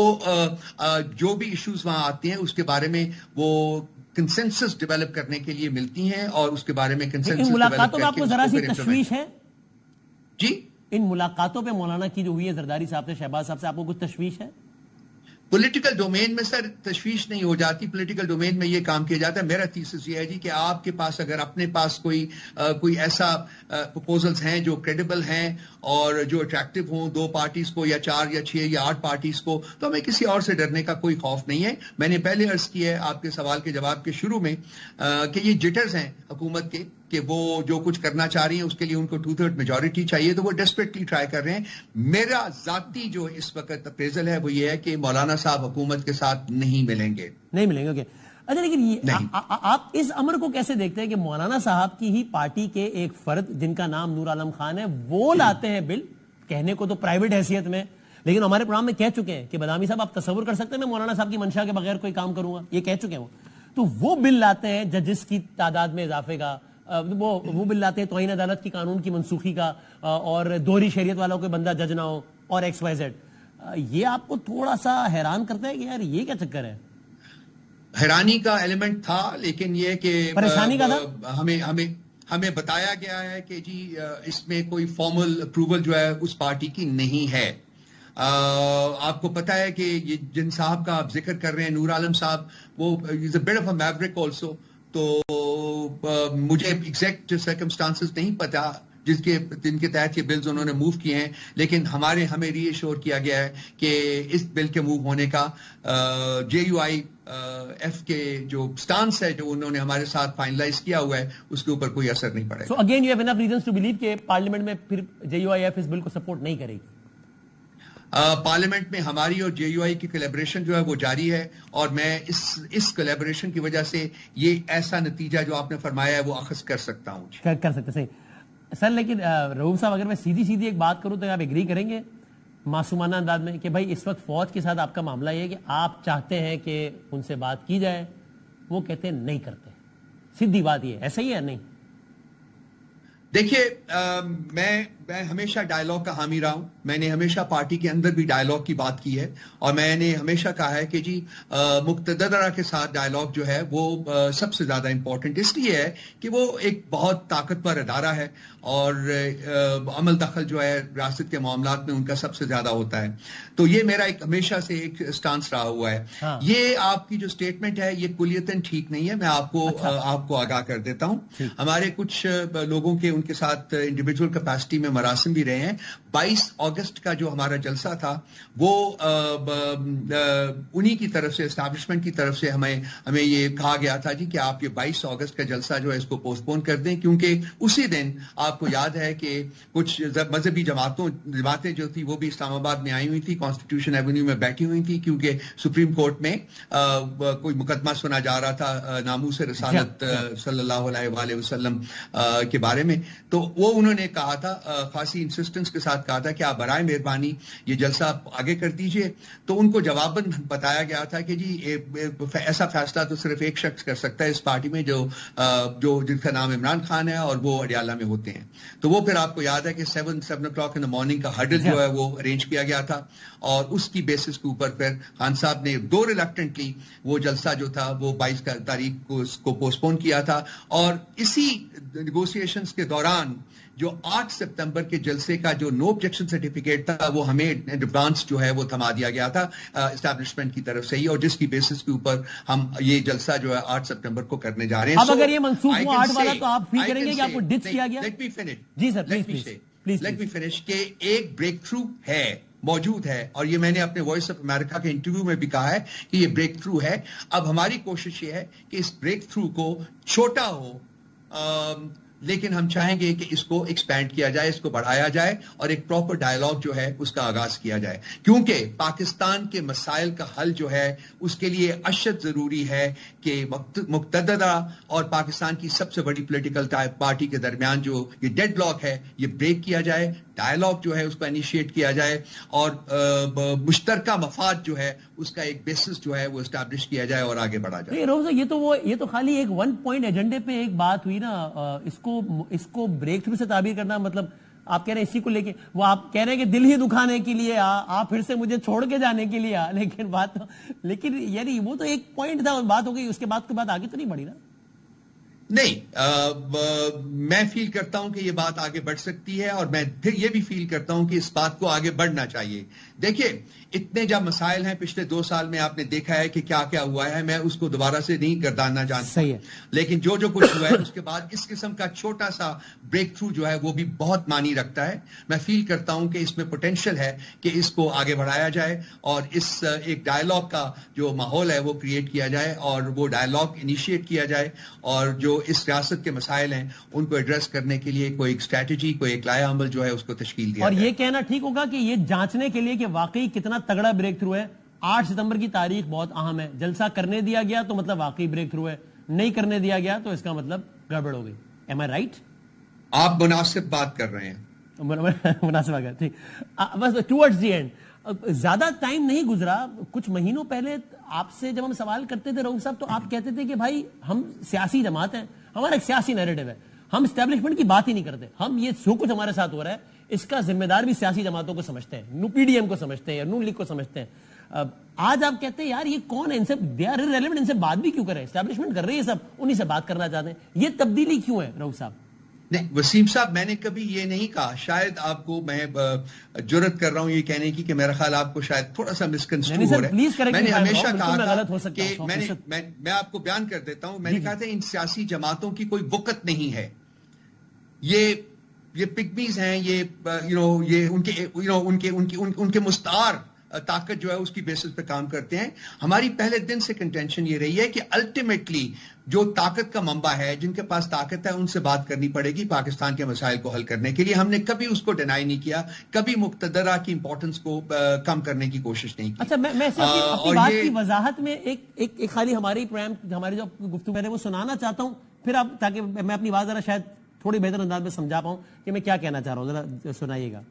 جو بھی ایشوز وہاں آتے ہیں اس کے بارے میں وہ کنسنسس ڈیولپ کرنے کے لیے ملتی ہیں اور اس کے بارے میں کنسنسس ملاقاتوں میں آپ کو ذرا سی تشویش ہے؟ جی ان ملاقاتوں پہ مولانا کی جو ہوئی ہے زرداری صاحب سے، شہباز صاحب سے، آپ کو کچھ تشویش ہے؟ پولیٹیکل ڈومین میں سر تشویش نہیں ہو جاتی. پولیٹیکل ڈومین میں یہ کام کیا جاتا ہے. میرا تھیسس یہ ہے جی کہ آپ کے پاس اگر اپنے پاس کوئی ایسا پروپوزلز ہیں جو کریڈیبل ہیں اور جو اٹریکٹیو ہوں 2 پارٹیز کو یا 4 یا 6 یا 8 پارٹیز کو، تو ہمیں کسی اور سے ڈرنے کا کوئی خوف نہیں ہے. میں نے پہلے عرض کیا ہے آپ کے سوال کے جواب کے شروع میں کہ یہ جٹرز ہیں حکومت کے کہ وہ جو کچھ کرنا چاہ رہی ہیں اس کے لیے ان کو 2/3 میجورٹی چاہیے تو وہ ڈیسپریٹلی ٹرائی کر رہے ہیں. میرا ذاتی جو اس وقت اپریزل ہے وہ یہ ہے کہ مولانا صاحب حکومت کے ساتھ نہیں ملیں گے. اوکے. اچھا لیکن آپ اس امر کو کیسے دیکھتے ہیں کہ مولانا صاحب کی ہی پارٹی کے ایک فرد جن کا نام نور عالم خان ہے وہ لاتے ہیں بل کہنے کو تو پرائیویٹ حیثیت میں، لیکن ہمارے پروگرام میں کہہ چکے ہیں کہ بدامی صاحب آپ تصور کر سکتے ہیں میں مولانا صاحب کی منشا کے بغیر کوئی کام کروں گا، یہ کہہ چکے ہیں وہ. تو وہ بل لاتے ہیں ججز کی تعداد میں اضافے کا، وہ بل لاتے ہیں توہین عدالت کی قانون کی منسوخی کا، اور دوہری شریعت والوں کو بندہ جج نہ ہو، اور ایکس وائی زیڈ. یہ آپ کو تھوڑا سا حیران کرتا ہے کہ یار یہ کیا چکر ہے؟ حیرانی کا ایلیمنٹ تھا، لیکن یہ کہ پریشانی کا تھا. ہمیں بتایا گیا ہے کہ جی اس میں کوئی فارمل اپروول جو ہے اس پارٹی کی نہیں ہے. آپ کو پتا ہے کہ یہ جن صاحب کا آپ ذکر کر رہے ہیں، نور عالم صاحب، وہ از اے بٹ آف اے میوریک آلسو. تو مجھے ایگزیکٹ سرکمسٹانسز نہیں پتا جن کے تحت یہ بلز انہوں نے موو کیے ہیں، لیکن ہمیں ری ایشور کیا گیا ہے کہ اس بل کے موو ہونے کا جے یو آئی ایف کے جو سٹانس ہے جو انہوں نے ہمارے ساتھ فائنلائز کیا ہوا ہے اس کے اوپر کوئی اثر نہیں پڑے گا. So again you have enough reasons to believe کہ پارلیمنٹ میں پھر جے یو آئی ایف اس بل کو سپورٹ نہیں کرے گی. پارلیمنٹ میں ہماری اور جے یو آئی کی کولیبریشن جو ہے وہ جاری ہے، اور میں اس کولیبریشن کی وجہ سے یہ ایسا نتیجہ جو آپ نے فرمایا ہے وہ اخذ کر سکتا ہوں. کر سکتے صحیح سر. لیکن رؤوف صاحب اگر میں سیدھی ایک بات کروں تو آپ ایگری کریں گے معصومانہ انداز میں کہ بھائی اس وقت فوج کے ساتھ آپ کا معاملہ یہ ہے کہ آپ چاہتے ہیں کہ ان سے بات کی جائے، وہ کہتے ہیں نہیں کرتے. سیدھی بات یہ ایسا ہی ہے نہیں؟ دیکھیے میں ہمیشہ ڈائیلاگ کا حامی رہا ہوں. میں نے ہمیشہ پارٹی کے اندر بھی ڈائیلاگ کی بات کی ہے، اور میں نے ہمیشہ کہا ہے کہ جی مقتدرہ کے ساتھ ڈائیلاگ جو ہے وہ سب سے زیادہ امپورٹنٹ اس لیے ہے کہ وہ ایک بہت طاقتور ادارہ ہے، اور عمل دخل جو ہے ریاست کے معاملات میں ان کا سب سے زیادہ ہوتا ہے. تو یہ میرا ایک ہمیشہ سے ایک سٹانس رہا ہوا ہے. یہ آپ کی جو سٹیٹمنٹ ہے یہ کلیتاً ٹھیک نہیں ہے. میں آپ کو آگاہ کر دیتا ہوں. ہمارے کچھ لوگوں کے ان کے ساتھ انڈیویجول کیپیسٹی میں مراسم بھی رہے ہیں. 22 اگست کا جو ہمارا جلسہ تھا وہ انہی کی طرف سے، اسٹیبلشمنٹ کی طرف سے ہمیں یہ کہا گیا تھا جی کہ آپ یہ 22 اگست کا جلسہ جو ہے اس کو پوسٹ پون کر دیں، کیونکہ اسی دن آپ کو یاد ہے کہ کچھ مذہبی جماعتیں جو تھی وہ بھی اسلام آباد میں آئی ہوئی تھی، کانسٹیٹیوشن ایونیو میں بیٹھی ہوئی تھی، کیونکہ سپریم کورٹ میں کوئی مقدمہ سنا جا رہا تھا ناموس رسالت صلی اللہ علیہ وآلہ وسلم کے بارے میں. تو وہ انہوں نے کہا تھا، خاصی انسسٹنس کے ساتھ کہا تھا کہ آپ برائے مہربانی یہ جلسہ آگے کر دیجئے. تو ان کو جواباً بتایا گیا تھا کہ جی ایسا فیصلہ تو صرف ایک شخص کر سکتا ہے اس پارٹی میں جو جن کا نام عمران خان ہے اور وہ اڈیالہ میں ہوتے ہیں. تو وہ پھر آپ کو یاد ہے کہ 7 o'clock in the morning کا ہڈل جو ہے وہ ارینج کیا گیا تھا، اور اس کی بیسس کے اوپر پھر خان صاحب نے دو ریلکٹنٹلی وہ جلسہ جو تھا وہ 22 تاریخ کو اس کو پوسٹ پون کیا تھا. اور اسی نیگوسیشنز کے دوران جو 8 سپتمبر کے جلسے کا جو نو آبجیکشن سرٹیفکیٹ تھا وہ ہمیں ایڈوانس جو ہے وہ تھما دیا گیا تھا اسٹیبلشمنٹ کی طرف سے ہی، اور جس کی بیسس کے اوپر ہم یہ جلسہ جو ہے 8 سپتمبر کو کرنے جا رہے ہیں. اب اگر یہ منسوخ ہوا 8 والا تو آپ فیل کریں گے کہ آپ کو ڈچ کیا گیا؟ جی sir please let me finish کہ ایک بریک تھرو ہے، موجود ہے، اور یہ میں نے اپنے وائس آف امریکہ کے انٹرویو میں بھی کہا ہے کہ یہ بریک تھرو ہے. اب ہماری کوشش یہ ہے کہ اس بریک تھرو کو چھوٹا ہو، لیکن ہم چاہیں گے کہ اس کو ایکسپینڈ کیا جائے، اس کو بڑھایا جائے، اور ایک پراپر ڈائیلاگ جو ہے اس کا آغاز کیا جائے، کیونکہ پاکستان کے مسائل کا حل جو ہے اس کے لیے اشد ضروری ہے کہ مقتدرہ اور پاکستان کی سب سے بڑی پولیٹیکل پارٹی کے درمیان جو یہ ڈیڈ لاک ہے یہ بریک کیا جائے، ڈائیلاگ جو ہے اس کو انیشیٹ کیا جائے، اور مشترکہ مفاد جو ہے اس کا ایک بیسس جو ہے وہ اسٹیبلش کیا جائے اور آگے بڑھا جائے. یہ تو خالی ایک 1 پوائنٹ ایجنڈے پہ ایک بات ہوئی نا. اس کو بریک تھرو سے تعبیر کرنا مطلب آپ کہہ رہے ہیں اسی کو لے کے، وہ آپ کہہ رہے ہیں کہ دل ہی دکھانے کے لیے آپ پھر سے مجھے چھوڑ کے جانے کے لیے لیکن یعنی وہ تو ایک پوائنٹ تھا، بات ہو گئی، اس کے بعد آگے تو نہیں بڑھی نا. نہیں، میں فیل کرتا ہوں کہ یہ بات آگے بڑھ سکتی ہے، اور میں پھر یہ بھی فیل کرتا ہوں کہ اس بات کو آگے بڑھنا چاہیے. دیکھیے اتنے جب مسائل ہیں پچھلے 2 سال میں آپ نے دیکھا ہے کہ کیا کیا ہوا ہے، میں اس کو دوبارہ سے نہیں گرداننا چاہتا، لیکن جو کچھ ہوا ہے اس کے بعد اس قسم کا چھوٹا سا بریک تھرو جو ہے وہ بھی بہت معنی رکھتا ہے. میں فیل کرتا ہوں کہ اس میں پوٹینشیل ہے کہ اس کو آگے بڑھایا جائے، اور اس ایک ڈائیلاگ کا جو ماحول ہے وہ کریٹ کیا جائے، اور وہ ڈائیلاگ انیشیٹ کیا جائے، اور جو اس ریاست کے مسائل ہیں ان کو ایڈریس کرنے کے لیے کوئی ایک اسٹریٹجی، کوئی ایک لائحہ عمل جو ہے اس کو تشکیل دیا. اور یہ کہنا ٹھیک ہوگا کہ یہ جانچنے کے لیے کہ واقعی کتنا تگڑا بریک تھرو ہے. 8 ستمبر کی تاریخ بہت اہم ہے. جلسہ کرنے دیا گیا تو مطلب واقعی بریک تھرو ہے، نہیں کرنے دیا گیا تو اس کا مطلب گڑبڑ ہو گئی. ایم آئی رائٹ؟ آپ مناسب بات کر رہے ہیں. مناسب اگر ٹھیک بس ٹورڈز دی اینڈ زیادہ ٹائم نہیں گزرا, کچھ مہینوں پہلے آپ سے جب ہم سوال کرتے تھے رؤوف صاحب تو آپ کہتے تھے کہ بھائی ہم سیاسی جماعت ہیں, ہمارا ایک سیاسی نیریٹو ہے, ہم اسٹیبلشمنٹ کی بات ہی نہیں کرتے, ہم یہ جو کچھ ہمارے ساتھ ہو رہا ہے اس کا ذمہ دار بھی سیاسی جماعتوں کو سمجھتے ہیں, پی ڈی ایم کو سمجھتے ہیں, نون لیگ کو سمجھتے ہیں. آج آپ کہتے ہیں یار یہ کون ہے, ان سے دے آر ریلیونٹ, ان سے بات بھی کیوں کریں, اسٹیبلشمنٹ کر رہی ہے سب, انہی سے بات کرنا چاہتے ہیں, یہ تبدیلی کیوں ہے رؤوف صاحب؟ نہیں وسیم صاحب, میں نے کبھی یہ نہیں کہا, شاید آپ کو میں جرت کر رہا ہوں یہ کہنے کی کہ میرا خیال آپ کو شاید تھوڑا سا مسکنسٹرو ہو رہا ہے. میں نے ہمیشہ کہا تھا کہ میں آپ کو بیان کر دیتا ہوں, میں نے کہا تھا ان سیاسی جماعتوں کی کوئی وقت نہیں ہے, یہ پگمیز ہیں, یہ ان کے مستعار طاقت جو ہے اس کی بیسس پہ کام کرتے ہیں. ہماری پہلے دن سے کنٹینشن یہ رہی ہے کہ الٹیمیٹلی جو طاقت کا منبع ہے, جن کے پاس طاقت ہے, ان سے بات کرنی پڑے گی پاکستان کے مسائل کو حل کرنے کے لیے. ہم نے کبھی اس کو ڈینائی نہیں کیا, کبھی مقتدرہ کی امپورٹنس کو کم کرنے کی کوشش نہیں کی. اچھا میں اپنی بات کی وضاحت میں ایک خالی ہماری جو گفتگو ہے وہ سنانا چاہتا ہوں, پھر آپ تاکہ میں اپنی بات ذرا شاید تھوڑی بہتر انداز میں سمجھا پاؤں کہ میں کیا کہنا چاہ رہا ہوں, ذرا سنائیے گا.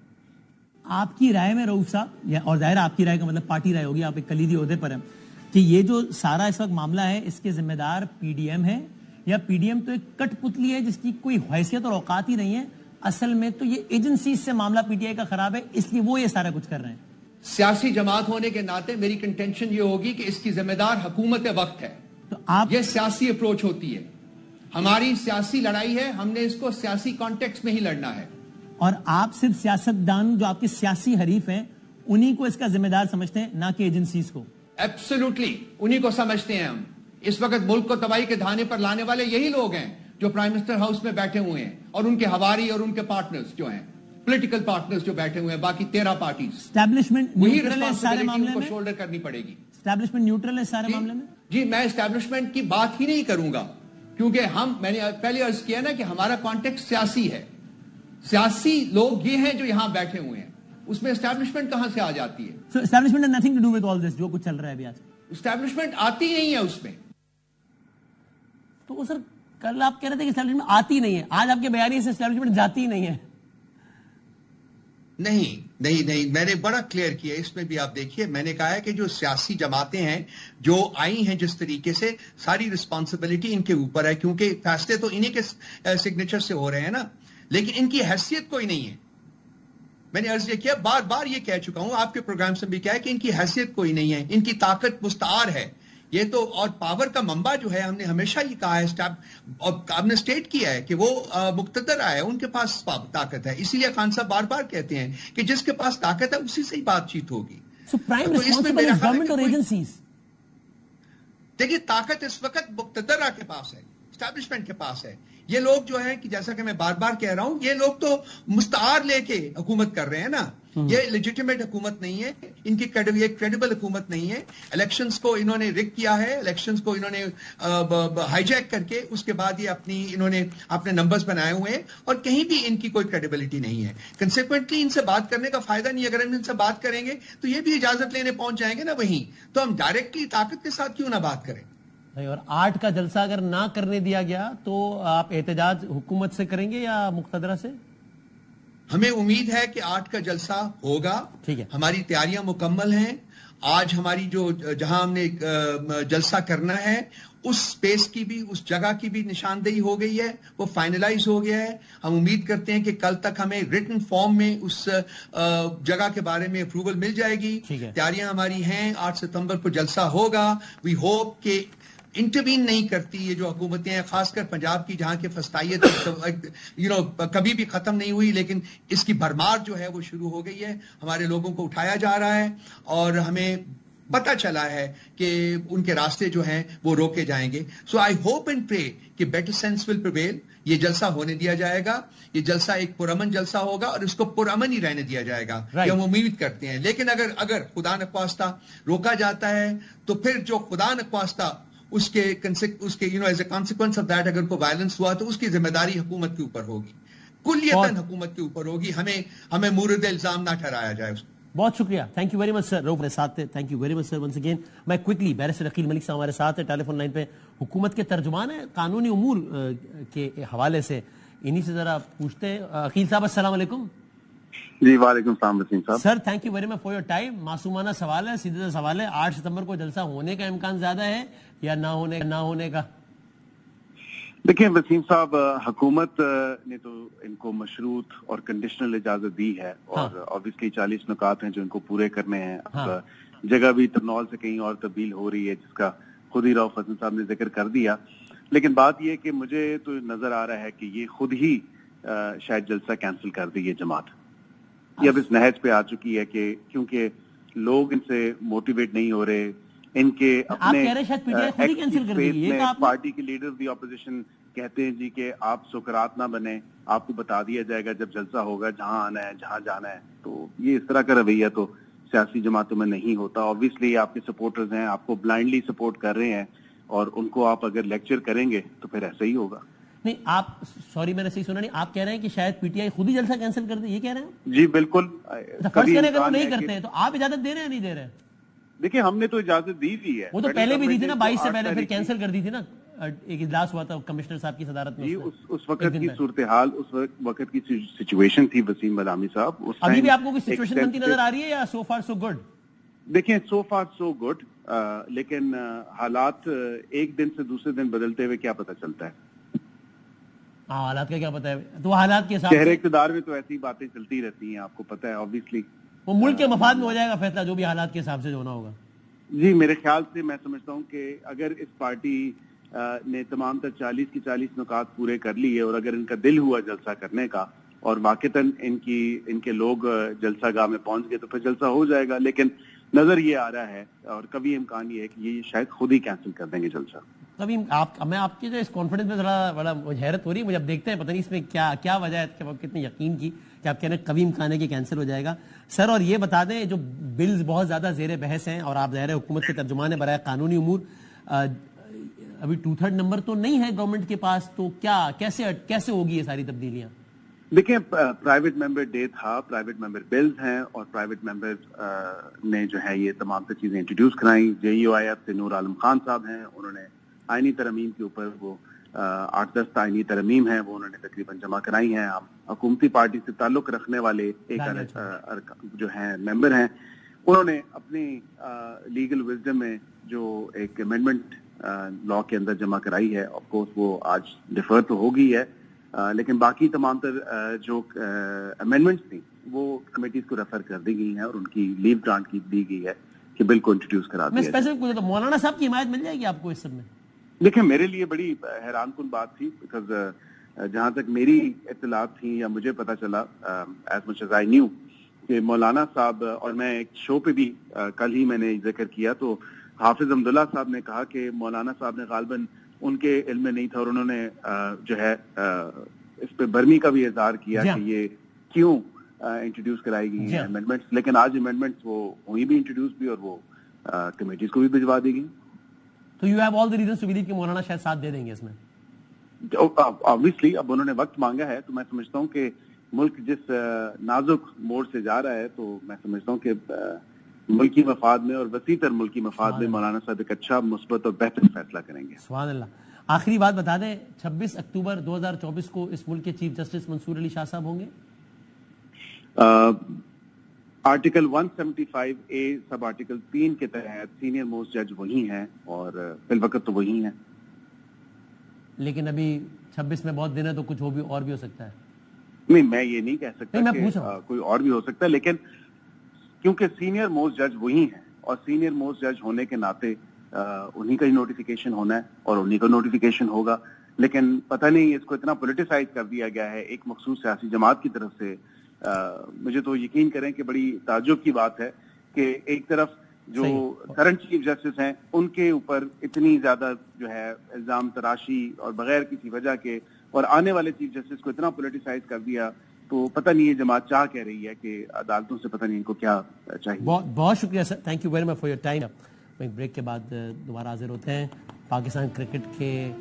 آپ کی رائے میں رؤوف صاحب, اور ظاہر آپ کی رائے کا مطلب پارٹی رائے ہوگی, آپ ایک کلیدی عہدے پر ہیں, کہ یہ جو سارا اس وقت معاملہ ہے اس کے ذمہ دار پی ڈی ایم ہے, یا پی ڈی ایم تو ایک کٹ پتلی ہے جس کی کوئی حیثیت اور اوقات ہی نہیں ہے, اصل میں تو یہ ایجنسیز سے معاملہ پی ٹی آئی کا خراب ہے, اس لیے وہ یہ سارا کچھ کر رہے ہیں. سیاسی جماعت ہونے کے ناطے میری کنٹینشن یہ ہوگی کہ اس کی ذمہ دار حکومت وقت ہے. تو آپ یہ سیاسی اپروچ ہوتی ہے, ہماری سیاسی لڑائی ہے, ہم نے اس کو سیاسی کانٹیکس میں ہی لڑنا ہے. اور آپ صرف سیاستدان جو آپ کے سیاسی حریف ہیں انہی کو اس کا ذمہ دار سمجھتے ہیں, نہ کہ ایجنسیز کو؟ ایبسولوٹلی انہی کو سمجھتے ہیں ہم. اس وقت ملک کو تباہی کے دھانے پر لانے والے یہی لوگ ہیں جو پرائم منسٹر ہاؤس میں بیٹھے ہوئے ہیں, اور ان کے ہواری اور ان کے پارٹنرز جو ہیں, پولیٹیکل پارٹنرز جو بیٹھے ہوئے ہیں, باقی 13 پارٹیز. اسٹیبلشمنٹ وہی نیوٹرل ہے سارے معاملے کو میں, شولڈر کرنی پڑے گی. اسٹیبلشمنٹ نیوٹرل ہے سارے معاملے میں. جی میں اسٹیبلشمنٹ کی بات ہی نہیں کروں گا, کیونکہ میں نے پہلے عرض کیا نا کہ ہمارا کانٹیکٹ سیاسی ہے. سیاسی لوگ یہ ہیں جو یہاں بیٹھے ہوئے ہیں, اس میں اسٹیبلشمنٹ کہاں سے آ جاتی ہے؟ So establishment has nothing to do with all this جو کچھ چل رہا ہے ابھی آج. اسٹیبلشمنٹ آتی نہیں ہے اس میں. تو سر کل آپ کہہ رہے تھے کہ اسٹیبلشمنٹ آتی نہیں ہے, آج آپ کے بیانیے سے اسٹیبلشمنٹ جاتی ہی نہیں ہے. نہیں میں نے بڑا کلیئر کیا, اس میں بھی آپ دیکھیے میں نے کہا ہے کہ جو سیاسی جماعتیں ہیں جو آئی ہیں جس طریقے سے, ساری رسپانسبلٹی ان کے اوپر ہے, کیونکہ فیصلے تو انہی کے سگنیچر سے ہو رہے ہیں نا, لیکن ان کی حیثیت کوئی نہیں ہے. میں نے عرض یہ کیا, بار بار یہ کہہ چکا ہوں, آپ کے پروگرام سے بھی کیا ہے کہ ان کی حیثیت کوئی نہیں ہے, ان کی طاقت مستعار ہے. یہ تو اور پاور کا منبع جو ہے, ہم نے ہمیشہ یہ کہا ہے, اور آپ نے اسٹیٹ کیا ہے کہ وہ مقتدر آئے, ان کے پاس طاقت ہے. اسی لیے خان صاحب بار بار کہتے ہیں کہ جس کے پاس طاقت ہے اسی سے ہی بات چیت ہوگی. So prime responsible is government or agencies? دیکھیے طاقت اس وقت مقتدرہ کے پاس ہے, اسٹیبلشمنٹ کے پاس ہے. یہ لوگ جو ہیں کہ جیسا کہ میں بار بار کہہ رہا ہوں, یہ لوگ تو مستعار لے کے حکومت کر رہے ہیں نا, یہ لیجیٹیمیٹ حکومت نہیں ہے, ان کی کریڈیبل حکومت نہیں ہے. الیکشنز کو انہوں نے رگ کیا ہے, الیکشنز کو انہوں نے ہائی جیک کر کے اس کے بعد یہ انہوں نے اپنے نمبرز بنائے ہوئے ہیں, اور کہیں بھی ان کی کوئی کریڈیبلٹی نہیں ہے. کنسیکوینٹلی ان سے بات کرنے کا فائدہ نہیں. اگر ہم ان سے بات کریں گے تو یہ بھی اجازت لینے پہنچ جائیں گے نا وہیں, تو ہم ڈائریکٹلی طاقت کے ساتھ کیوں نہ بات کریں. اور 8 کا جلسہ اگر نہ کرنے دیا گیا تو آپ احتجاج حکومت سے کریں گے یا مقتدرہ سے؟ ہمیں امید ہے کہ 8 کا جلسہ ہوگا. ٹھیک ہے, ہماری تیاریاں مکمل ہیں. آج ہماری جہاں ہم نے جلسہ کرنا ہے اس سپیس کی بھی, اس جگہ کی بھی نشاندہی ہو گئی ہے, وہ فائنلائز ہو گیا ہے. ہم امید کرتے ہیں کہ کل تک ہمیں ریٹن فارم میں اس جگہ کے بارے میں اپروول مل جائے گی. تیاریاں ہماری ہیں, 8 ستمبر کو جلسہ ہوگا. وی ہوپ کہ انٹروین نہیں کرتی یہ جو حکومتیں ہیں, خاص کر پنجاب کی, جہاں کی فسطائیت کبھی بھی ختم نہیں ہوئی, لیکن اس کی بھرمار جو ہے وہ شروع ہو گئی ہے. ہمارے لوگوں کو اٹھایا جا رہا ہے اور ہمیں پتہ چلا ہے کہ ان کے راستے جو ہیں وہ روکے جائیں گے. سو آئی ہوپ اینڈ پرے کہ بیٹر سینس ول پریویل. یہ جلسہ ہونے دیا جائے گا, یہ جلسہ ایک پرامن جلسہ ہوگا اور اس کو پرامن ہی رہنے دیا جائے گا, یہ ہم امید کرتے ہیں. لیکن اگر خدا نخواستہ روکا جاتا ہے تو پھر جو خدا نخواستہ اس کے as a consequence of that اگر کوئی وائلنس ہوا تو اس کی ذمہ داری حکومت کے اوپر ہوگی, کلیتاً حکومت کے اوپر ہوگی. ہمیں مورد الزام نہ ٹھہرایا جائے اس کو. بہت شکریہ, thank you very much sir. Rauf ساتھ تھے, thank you very much sir once again. میں کوئکلی بیرسٹر عقیل ملک صاحب ہمارے ساتھ ہے ٹیلی فون لائن پہ, حکومت کے ترجمان ہیں قانونی امور کے حوالے سے, انہی سے ذرا پوچھتے ہیں. عقیل صاحب السلام علیکم. جی وعلیکم السلام وسیم صاحب. Sir thank you very much for your time. معصومانہ سوال ہے, سیدھا سا سوال ہے, 8 ستمبر کو جلسہ ہونے کا امکان زیادہ ہے یا نہ ہونے کا؟ دیکھیں وسیم صاحب, حکومت نے تو ان کو مشروط اور کنڈیشنل اجازت دی ہے, اور obviously 40 نکات ہیں جو ان کو پورے کرنے ہیں. جگہ بھی ترنول سے کہیں اور تبدیل ہو رہی ہے جس کا خود ہی رؤف حسن صاحب نے ذکر کر دیا. لیکن بات یہ کہ مجھے تو نظر آ رہا ہے کہ یہ خود ہی شاید جلسہ کینسل کر دی یہ جماعت. یہ اب اس نہج پہ آ چکی ہے کہ کیونکہ لوگ ان سے موٹیویٹ نہیں ہو رہے, ان کے اپنے پارٹی کے لیڈر دی اپوزیشن کہتے ہیں جی کہ آپ سکرات نہ بنے, آپ کو بتا دیا جائے گا جب جلسہ ہوگا جہاں آنا ہے جہاں جانا ہے. تو یہ اس طرح کا رویہ تو سیاسی جماعتوں میں نہیں ہوتا. آبویسلی آپ کے سپورٹرز ہیں, آپ کو بلائنڈلی سپورٹ کر رہے ہیں, اور ان کو آپ اگر لیکچر کریں گے تو پھر ایسا ہی ہوگا. نہیں آپ, سوری میں نے صحیح سنا نہیں, آپ کہہ رہے ہیں کہ شاید پی ٹی آئی خود ہی جلسہ کینسل کر دے, یہ کہہ رہے ہیں؟ جی بالکل. فرض کریں اگر وہ نہیں کرتے ہیں تو آپ اجازت دے رہے ہیں نہیں دے رہے؟ دیکھیں ہم نے تو اجازت دی تھی ہے, وہ تو پہلے بھی دی تھی نا, 22 سے پہلے, پھر کینسل کر دی تھی نا. ایک اجلاس ہوا تھا کمشنر صاحب کی صدارت میں. جی اس وقت کی صورتحال, اس وقت کی سچویشن تھی وسیم بلامی صاحب. ابھی بھی آپ کو کوئی سچویشن بنتی نظر آ رہی ہے یا سو فار سو گڈ؟ دیکھیں سو فار سو گڈ, لیکن حالات ایک دن سے دوسرے دن بدلتے ہوئے کیا پتہ چلتا ہے. حالات کا کیا پتہ ہے, تو حالات کے حساب شہر اقتدار میں تو ایسی باتیں چلتی رہتی ہیں, آپ کو پتہ ہے. آبویسلی وہ ملک کے مفاد میں ہو جائے گا فیصلہ, جو بھی حالات کے حساب سے جو ہونا ہوگا. جی میرے خیال سے میں سمجھتا ہوں کہ اگر اس پارٹی نے تمام تر 40 کی 40 نکات پورے کر لیے, اور اگر ان کا دل ہوا جلسہ کرنے کا اور واقعتاً ان کے لوگ جلسہ گاہ میں پہنچ گئے تو پھر جلسہ ہو جائے گا. لیکن نظر یہ آ رہا ہے, اور کبھی امکان یہ ہے کہ یہ شاید خود ہی کینسل کر دیں گے جلسہ. کبھی میں آپ کے جو اس کانفیڈنس میں ذرا بڑا حیرت ہو رہی ہے مجھے. اب دیکھتے ہیں پتہ نہیں اس میں کیا وجہ ہے کہ آپ کتنے یقین کی کہ آپ کہہ رہے ہیں کبھی امکان ہے کہ کینسل ہو جائے گا. سر اور یہ بتا دیں, جو بلز بہت زیادہ زیر بحث ہیں اور آپ ظاہر حکومت کے ترجمان برائے قانونی امور, ابھی 2/3 نمبر تو نہیں ہے گورنمنٹ کے پاس, تو کیسے ہوگی یہ ساری تبدیلیاں؟ دیکھیں پرائیویٹ ممبر ڈے تھا, پرائیویٹ ممبر بلز ہیں, اور پرائیویٹ ممبر نے جو ہے یہ تمام سے چیزیں انٹروڈیوس کرائیں. JUIF سے نور عالم خان صاحب ہیں, انہوں نے آئینی ترمیم کے اوپر وہ 8-10 آئینی ترمیم ہیں وہ انہوں نے تقریباً جمع کرائی ہیں. حکومتی پارٹی سے تعلق رکھنے والے ایک جو ہیں ممبر ہیں, انہوں نے اپنی لیگل وزڈم میں جو ایک امینڈمنٹ لا کے اندر جمع کرائی ہے. آف کورس وہ آج ڈیفر تو ہو گئی ہے, لیکن باقی تمام تر جو امینڈمنٹس تھیں وہ کمیٹیز کو ریفر کر دی گئی ہیں, اور ان کی لیو گرانٹ کی دی گئی ہے کہ بل کو انٹروڈیوس کرا دیا جائے. مولانا صاحب کی حمایت مل جائے گی آپ کو اس سب میں؟ دیکھیں میرے لیے بڑی حیران کن بات تھی, بیکاز جہاں تک میری اطلاعات تھیں یا مجھے پتا چلا, as much as I knew, کہ مولانا صاحب, اور میں ایک شو پہ بھی کل ہی میں نے ذکر کیا, تو حافظ حمداللہ صاحب نے کہا کہ مولانا صاحب نے غالباً ان کے علم میں نہیں تھا, اور انہوں نے جو ہے اس پہ برمی کا بھی اظہار کیا کہ یہ کیوں انٹروڈیوس کرائی گئی ہیں امینڈمنٹس. لیکن آج امینڈمنٹس وہ ہوئی بھی انٹروڈیوس بھی, اور وہ کمیٹیز کو بھی بھجوا دی گئی. تو you have all the reasons to believe کہ مولانا شاید ساتھ دے دیں گے اس میں. obviously اب انہوں نے وقت مانگا ہے, تو میں سمجھتا ہوں کہ ملک جس نازک موڑ سے جا رہا ہے, تو میں سمجھتا ہوں کہ ملکی مفاد میں اور وسیع تر ملکی مفاد میں مولانا صاحب ایک اچھا, مثبت اور بہتر فیصلہ کریں گے. سبحان اللہ. آخری بات بتا دیں, 26 اکتوبر 2024 کو اس ملک کے چیف جسٹس منصور علی شاہ صاحب ہوں گے؟ آرٹیکل 175A سب آرٹیکل 3 کے تحت سینئر موسٹ جج وہی ہیں, اور فی الوقت تو وہی ہیں. لیکن ابھی 26 میں بہت دن ہے, تو کچھ اور بھی ہو سکتا ہے. نہیں, میں یہ نہیں کہہ سکتا کہ کوئی اور بھی ہو سکتا ہے, لیکن کیونکہ سینئر موسٹ جج وہی ہیں, اور سینئر موسٹ جج ہونے کے ناطے انہی کا ہی نوٹیفیکیشن ہونا ہے, اور انہی کا نوٹیفیکیشن ہوگا. لیکن پتہ نہیں اس کو اتنا پولیٹیسائز کر دیا گیا ہے ایک مخصوص سیاسی جماعت کی طرف سے. مجھے تو یقین کریں کہ بڑی تعجب کی بات ہے کہ ایک طرف جو کرنٹ چیف جسٹس ہیں ان کے اوپر اتنی زیادہ جو ہے الزام تراشی اور بغیر کسی وجہ کے, اور آنے والے چیف جسٹس کو اتنا پولیٹیسائز کر دیا. تو پتہ نہیں یہ جماعت چاہ کہہ رہی ہے کہ عدالتوں سے پتہ نہیں ان کو کیا چاہیے. بہت شکریہ sir, thank you very much for your time. ایک بریک کے بعد دوبارہ حاضر ہوتے ہیں. پاکستان کرکٹ کے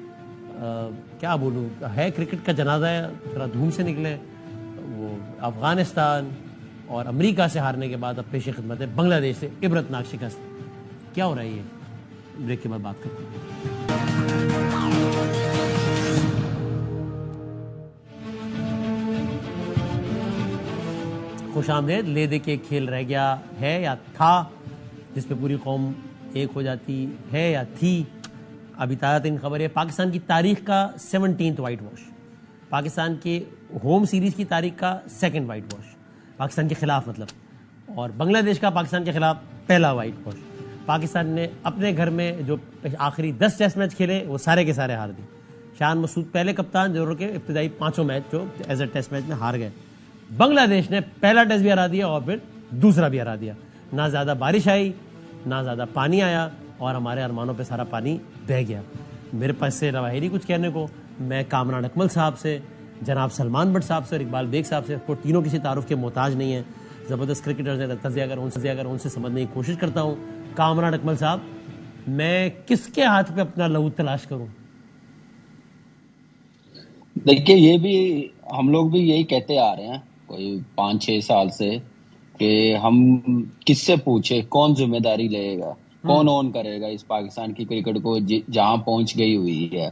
کیا بولوں, ہے کرکٹ کا جنازہ ہے, تھوڑا دھوم سے نکلے. وہ افغانستان اور امریکہ سے ہارنے کے بعد اب پیش خدمت ہے بنگلہ دیش سے عبرتناک شکست. کیا ہو رہا ہے یہ, بریک کے بعد بات کرتے ہیں. خوش آمدید. لے دے کے کھیل رہ گیا ہے یا تھا جس پہ پوری قوم ایک ہو جاتی ہے یا تھی. ابھی تازہ ترین خبر ہے پاکستان کی تاریخ کا 17th وائٹ واش, پاکستان کے ہوم سیریز کی تاریخ کا 2nd وائٹ واش پاکستان کے خلاف, مطلب, اور بنگلہ دیش کا پاکستان کے خلاف پہلا وائٹ واش. پاکستان نے اپنے گھر میں جو آخری 10 ٹیسٹ میچ کھیلے وہ سارے کے سارے ہار دیے. شان مسعود پہلے کپتان جو کہ ابتدائی 5 میچ جو ایز اے ٹیسٹ میچ میں ہار گئے. بنگلہ دیش نے پہلا ٹیسٹ بھی ہرا دیا اور پھر دوسرا بھی ہرا دیا. نہ زیادہ بارش آئی نہ زیادہ پانی آیا اور ہمارے ارمانوں پہ سارا پانی بہہ گیا. میرے پاس سے نہیں کچھ کہنے کو. میں کامران اکمل صاحب سے, جناب سلمان بٹ صاحب سے اور اقبال بیگ صاحب سے, وہ تینوں کسی تعارف کے محتاج نہیں ہیں, زبردست کرکٹرز ہیں, تجزیہ اگر ان سے سمجھنے کی کوشش کرتا ہوں. کامران اکمل صاحب, میں کس کے ہاتھ پہ اپنا لہو تلاش کروں؟ دیکھیے, یہ بھی ہم لوگ بھی یہی کہتے آ رہے ہیں کوئی 5-6 سال سے کہ ہم کس سے پوچھے, کون ذمہ داری لے گا, کون اون کرے گا اس پاکستان کی کرکٹ کو جہاں پہنچ گئی ہوئی ہے.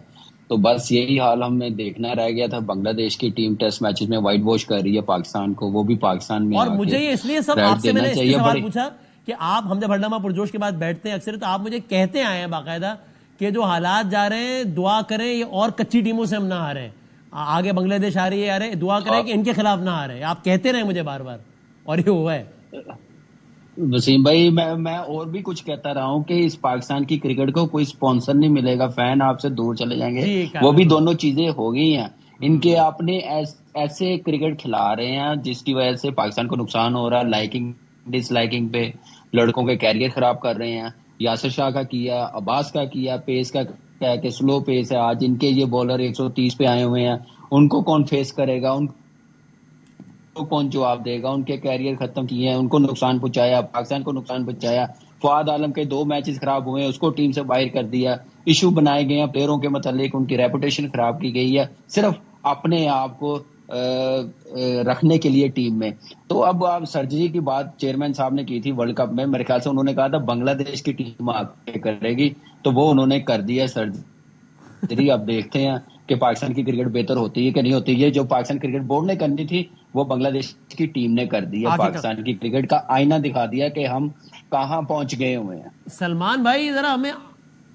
تو بس یہی حال ہمیں دیکھنا رہ گیا تھا. بنگلہ دیش کی ٹیم ٹیسٹ میچز میں وائٹ واش کر رہی ہے پاکستان کو, وہ بھی پاکستان میں. اور مجھے یہ اس لیے سب آپ سے میں نے اس لیے سوال پوچھا کہ آپ, ہم جب ہرڈامہ پرجوش کے بعد بیٹھتے ہیں اکثر, تو آپ مجھے کہتے آئے ہیں باقاعدہ کہ جو حالات جا رہے ہیں دعا کریں یہ اور کچی ٹیموں سے ہم نہ ہاریں, آگے بنگلہ دیش آ رہی ہے, یار دعا کریں کہ ان کے خلاف نہ ہاریں. آپ کہتے رہے مجھے بار بار, اور یہ ہوا ہے. وسیم بھائی, میں اور بھی کچھ کہتا رہا ہوں کہ اس پاکستان کی کرکٹ کو کوئی سپانسر نہیں ملے گا, فین آپ سے دور چلے جائیں گے, وہ بھی دونوں چیزیں ہو گئی ہیں. ان کے اپنے ایسے کرکٹ کھلا رہے ہیں جس کی وجہ سے پاکستان کو نقصان ہو رہا ہے. لائکنگ ڈس لائکنگ پہ لڑکوں کے کیریئر خراب کر رہے ہیں. یاسر شاہ کا کیا, عباس کا کیا, پیس کا کیا کہ سلو پیس ہے. آج ان کے یہ بالر 130 پہ آئے ہوئے ہیں, ان کو کون فیس کرے گا, ان کو کون جواب دے گا. ان کے کیریئر ختم کیے ہیں, ان کو نقصان پہنچایا, پاکستان کو نقصان پہنچایا. فواد عالم کے 2 میچز خراب ہوئے ہیں, اس کو ٹیم سے باہر کر دیا. ایشو بنائے گئے ہیں پلیئروں کے متعلق, ان کی ریپوٹیشن خراب کی گئی ہے صرف اپنے آپ کو رکھنے کے لیے ٹیم میں. تو اب آپ سرجری کی بات چیئرمین صاحب نے کی تھی ورلڈ کپ میں, میرے خیال سے انہوں نے کہا تھا بنگلہ دیش کی ٹیم آ کے کرے گی, تو وہ انہوں نے کر دیا سرجری. اب دیکھتے ہیں کہ پاکستان کی کرکٹ بہتر ہوتی ہے کہ نہیں ہوتی. یہ جو پاکستان کرکٹ بورڈ نے کرنی تھی وہ بنگلہ دیش کی ٹیم نے کر دی ہے. پاکستان کی کرکٹ کا آئینہ دکھا دیا کہ ہم کہاں پہنچ گئے ہوئے ہیں. سلمان بھائی ذرا ہمیں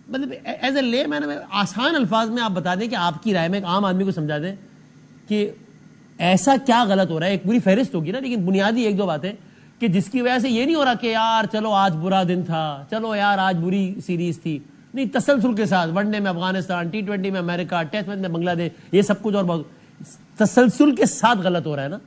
مطلب ایز اے لے مین آسان الفاظ میں آپ بتا دیں کہ آپ کی رائے میں ایک عام آدمی کو سمجھا دیں کہ ایسا کیا غلط ہو رہا ہے. ایک پوری فہرست ہوگی نا, لیکن بنیادی 1-2 باتیں کہ جس کی وجہ سے یہ نہیں ہو رہا کہ یار چلو آج برا دن تھا, چلو یار آج بری سیریز تھی. نہیں, تسلسل کے ساتھ ون ڈے میں افغانستان, T20 میں امریکہ, ٹیسٹ میچ میں بنگلہ دیش, یہ سب کچھ اور بہت تسلسل کے ساتھ غلط ہو رہا ہے نا.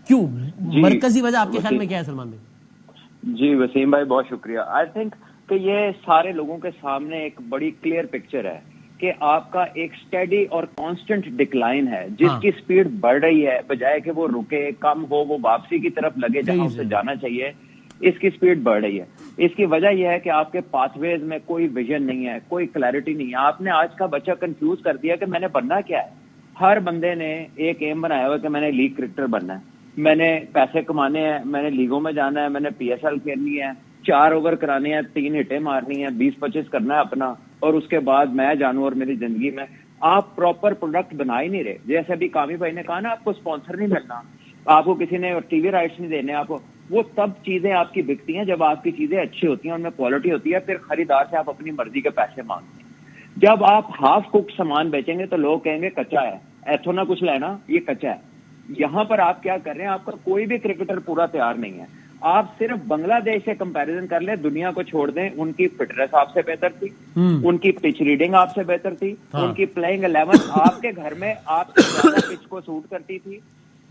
کیوں, مرکزی وجہ آپ کے خیال میں کیا ہے سلمان بھائی؟ جی وسیم بھائی بہت شکریہ. آئی تھنک کہ یہ سارے لوگوں کے سامنے ایک بڑی کلیئر پکچر ہے کہ آپ کا ایک سٹیڈی اور کانسٹنٹ ڈکلائن ہے, جس کی سپیڈ بڑھ رہی ہے بجائے کہ وہ رکے, کم ہو, وہ واپسی کی طرف لگے جہاں اسے جانا چاہیے. اس کی سپیڈ بڑھ رہی ہے. اس کی وجہ یہ ہے کہ آپ کے پاتھ ویز میں کوئی ویژن نہیں ہے, کوئی کلیئرٹی نہیں ہے. آپ نے آج کا بچہ کنفیوز کر دیا کہ میں نے بننا کیا ہے. ہر بندے نے ایک ایم بنایا ہوا کہ میں نے لیگ کرکٹر بننا ہے, میں نے پیسے کمانے ہیں, میں نے لیگوں میں جانا ہے, میں نے PSL کھیلنی ہے, 4 اوور کرانے ہیں, 3 ہٹیں مارنی ہیں, 20-25 کرنا ہے اپنا, اور اس کے بعد میں جانوں اور میری زندگی میں. آپ پراپر پروڈکٹ بنا ہی نہیں رہے. جیسے ابھی کامی بھائی نے کہا نا, آپ کو اسپانسر نہیں ملنا, آپ کو کسی نے ٹی وی رائٹس نہیں دینے, آپ کو وہ تب چیزیں آپ کی بکتی ہیں جب آپ کی چیزیں اچھی ہوتی ہیں, ان میں کوالٹی ہوتی ہے, پھر خریدار سے آپ اپنی مرضی کے پیسے مانگتے ہیں. جب آپ ہاف کوک سامان بیچیں گے تو لوگ کہیں گے کچا ہے, ایتھو نہ کچھ لینا, یہ کچا ہے. یہاں پر آپ کیا کر رہے ہیں, آپ کا کوئی بھی کرکٹر پورا تیار نہیں ہے. آپ صرف بنگلہ دیش سے کمپیریزن کر لیں, دنیا کو چھوڑ دیں, ان کی فٹنس آپ سے بہتر تھی, ان کی پچ ریڈنگ آپ سے بہتر تھی, ان کی پلئنگ 11 آپ کے گھر میں آپ سے زیادہ پچ کو سوٹ کرتی تھی.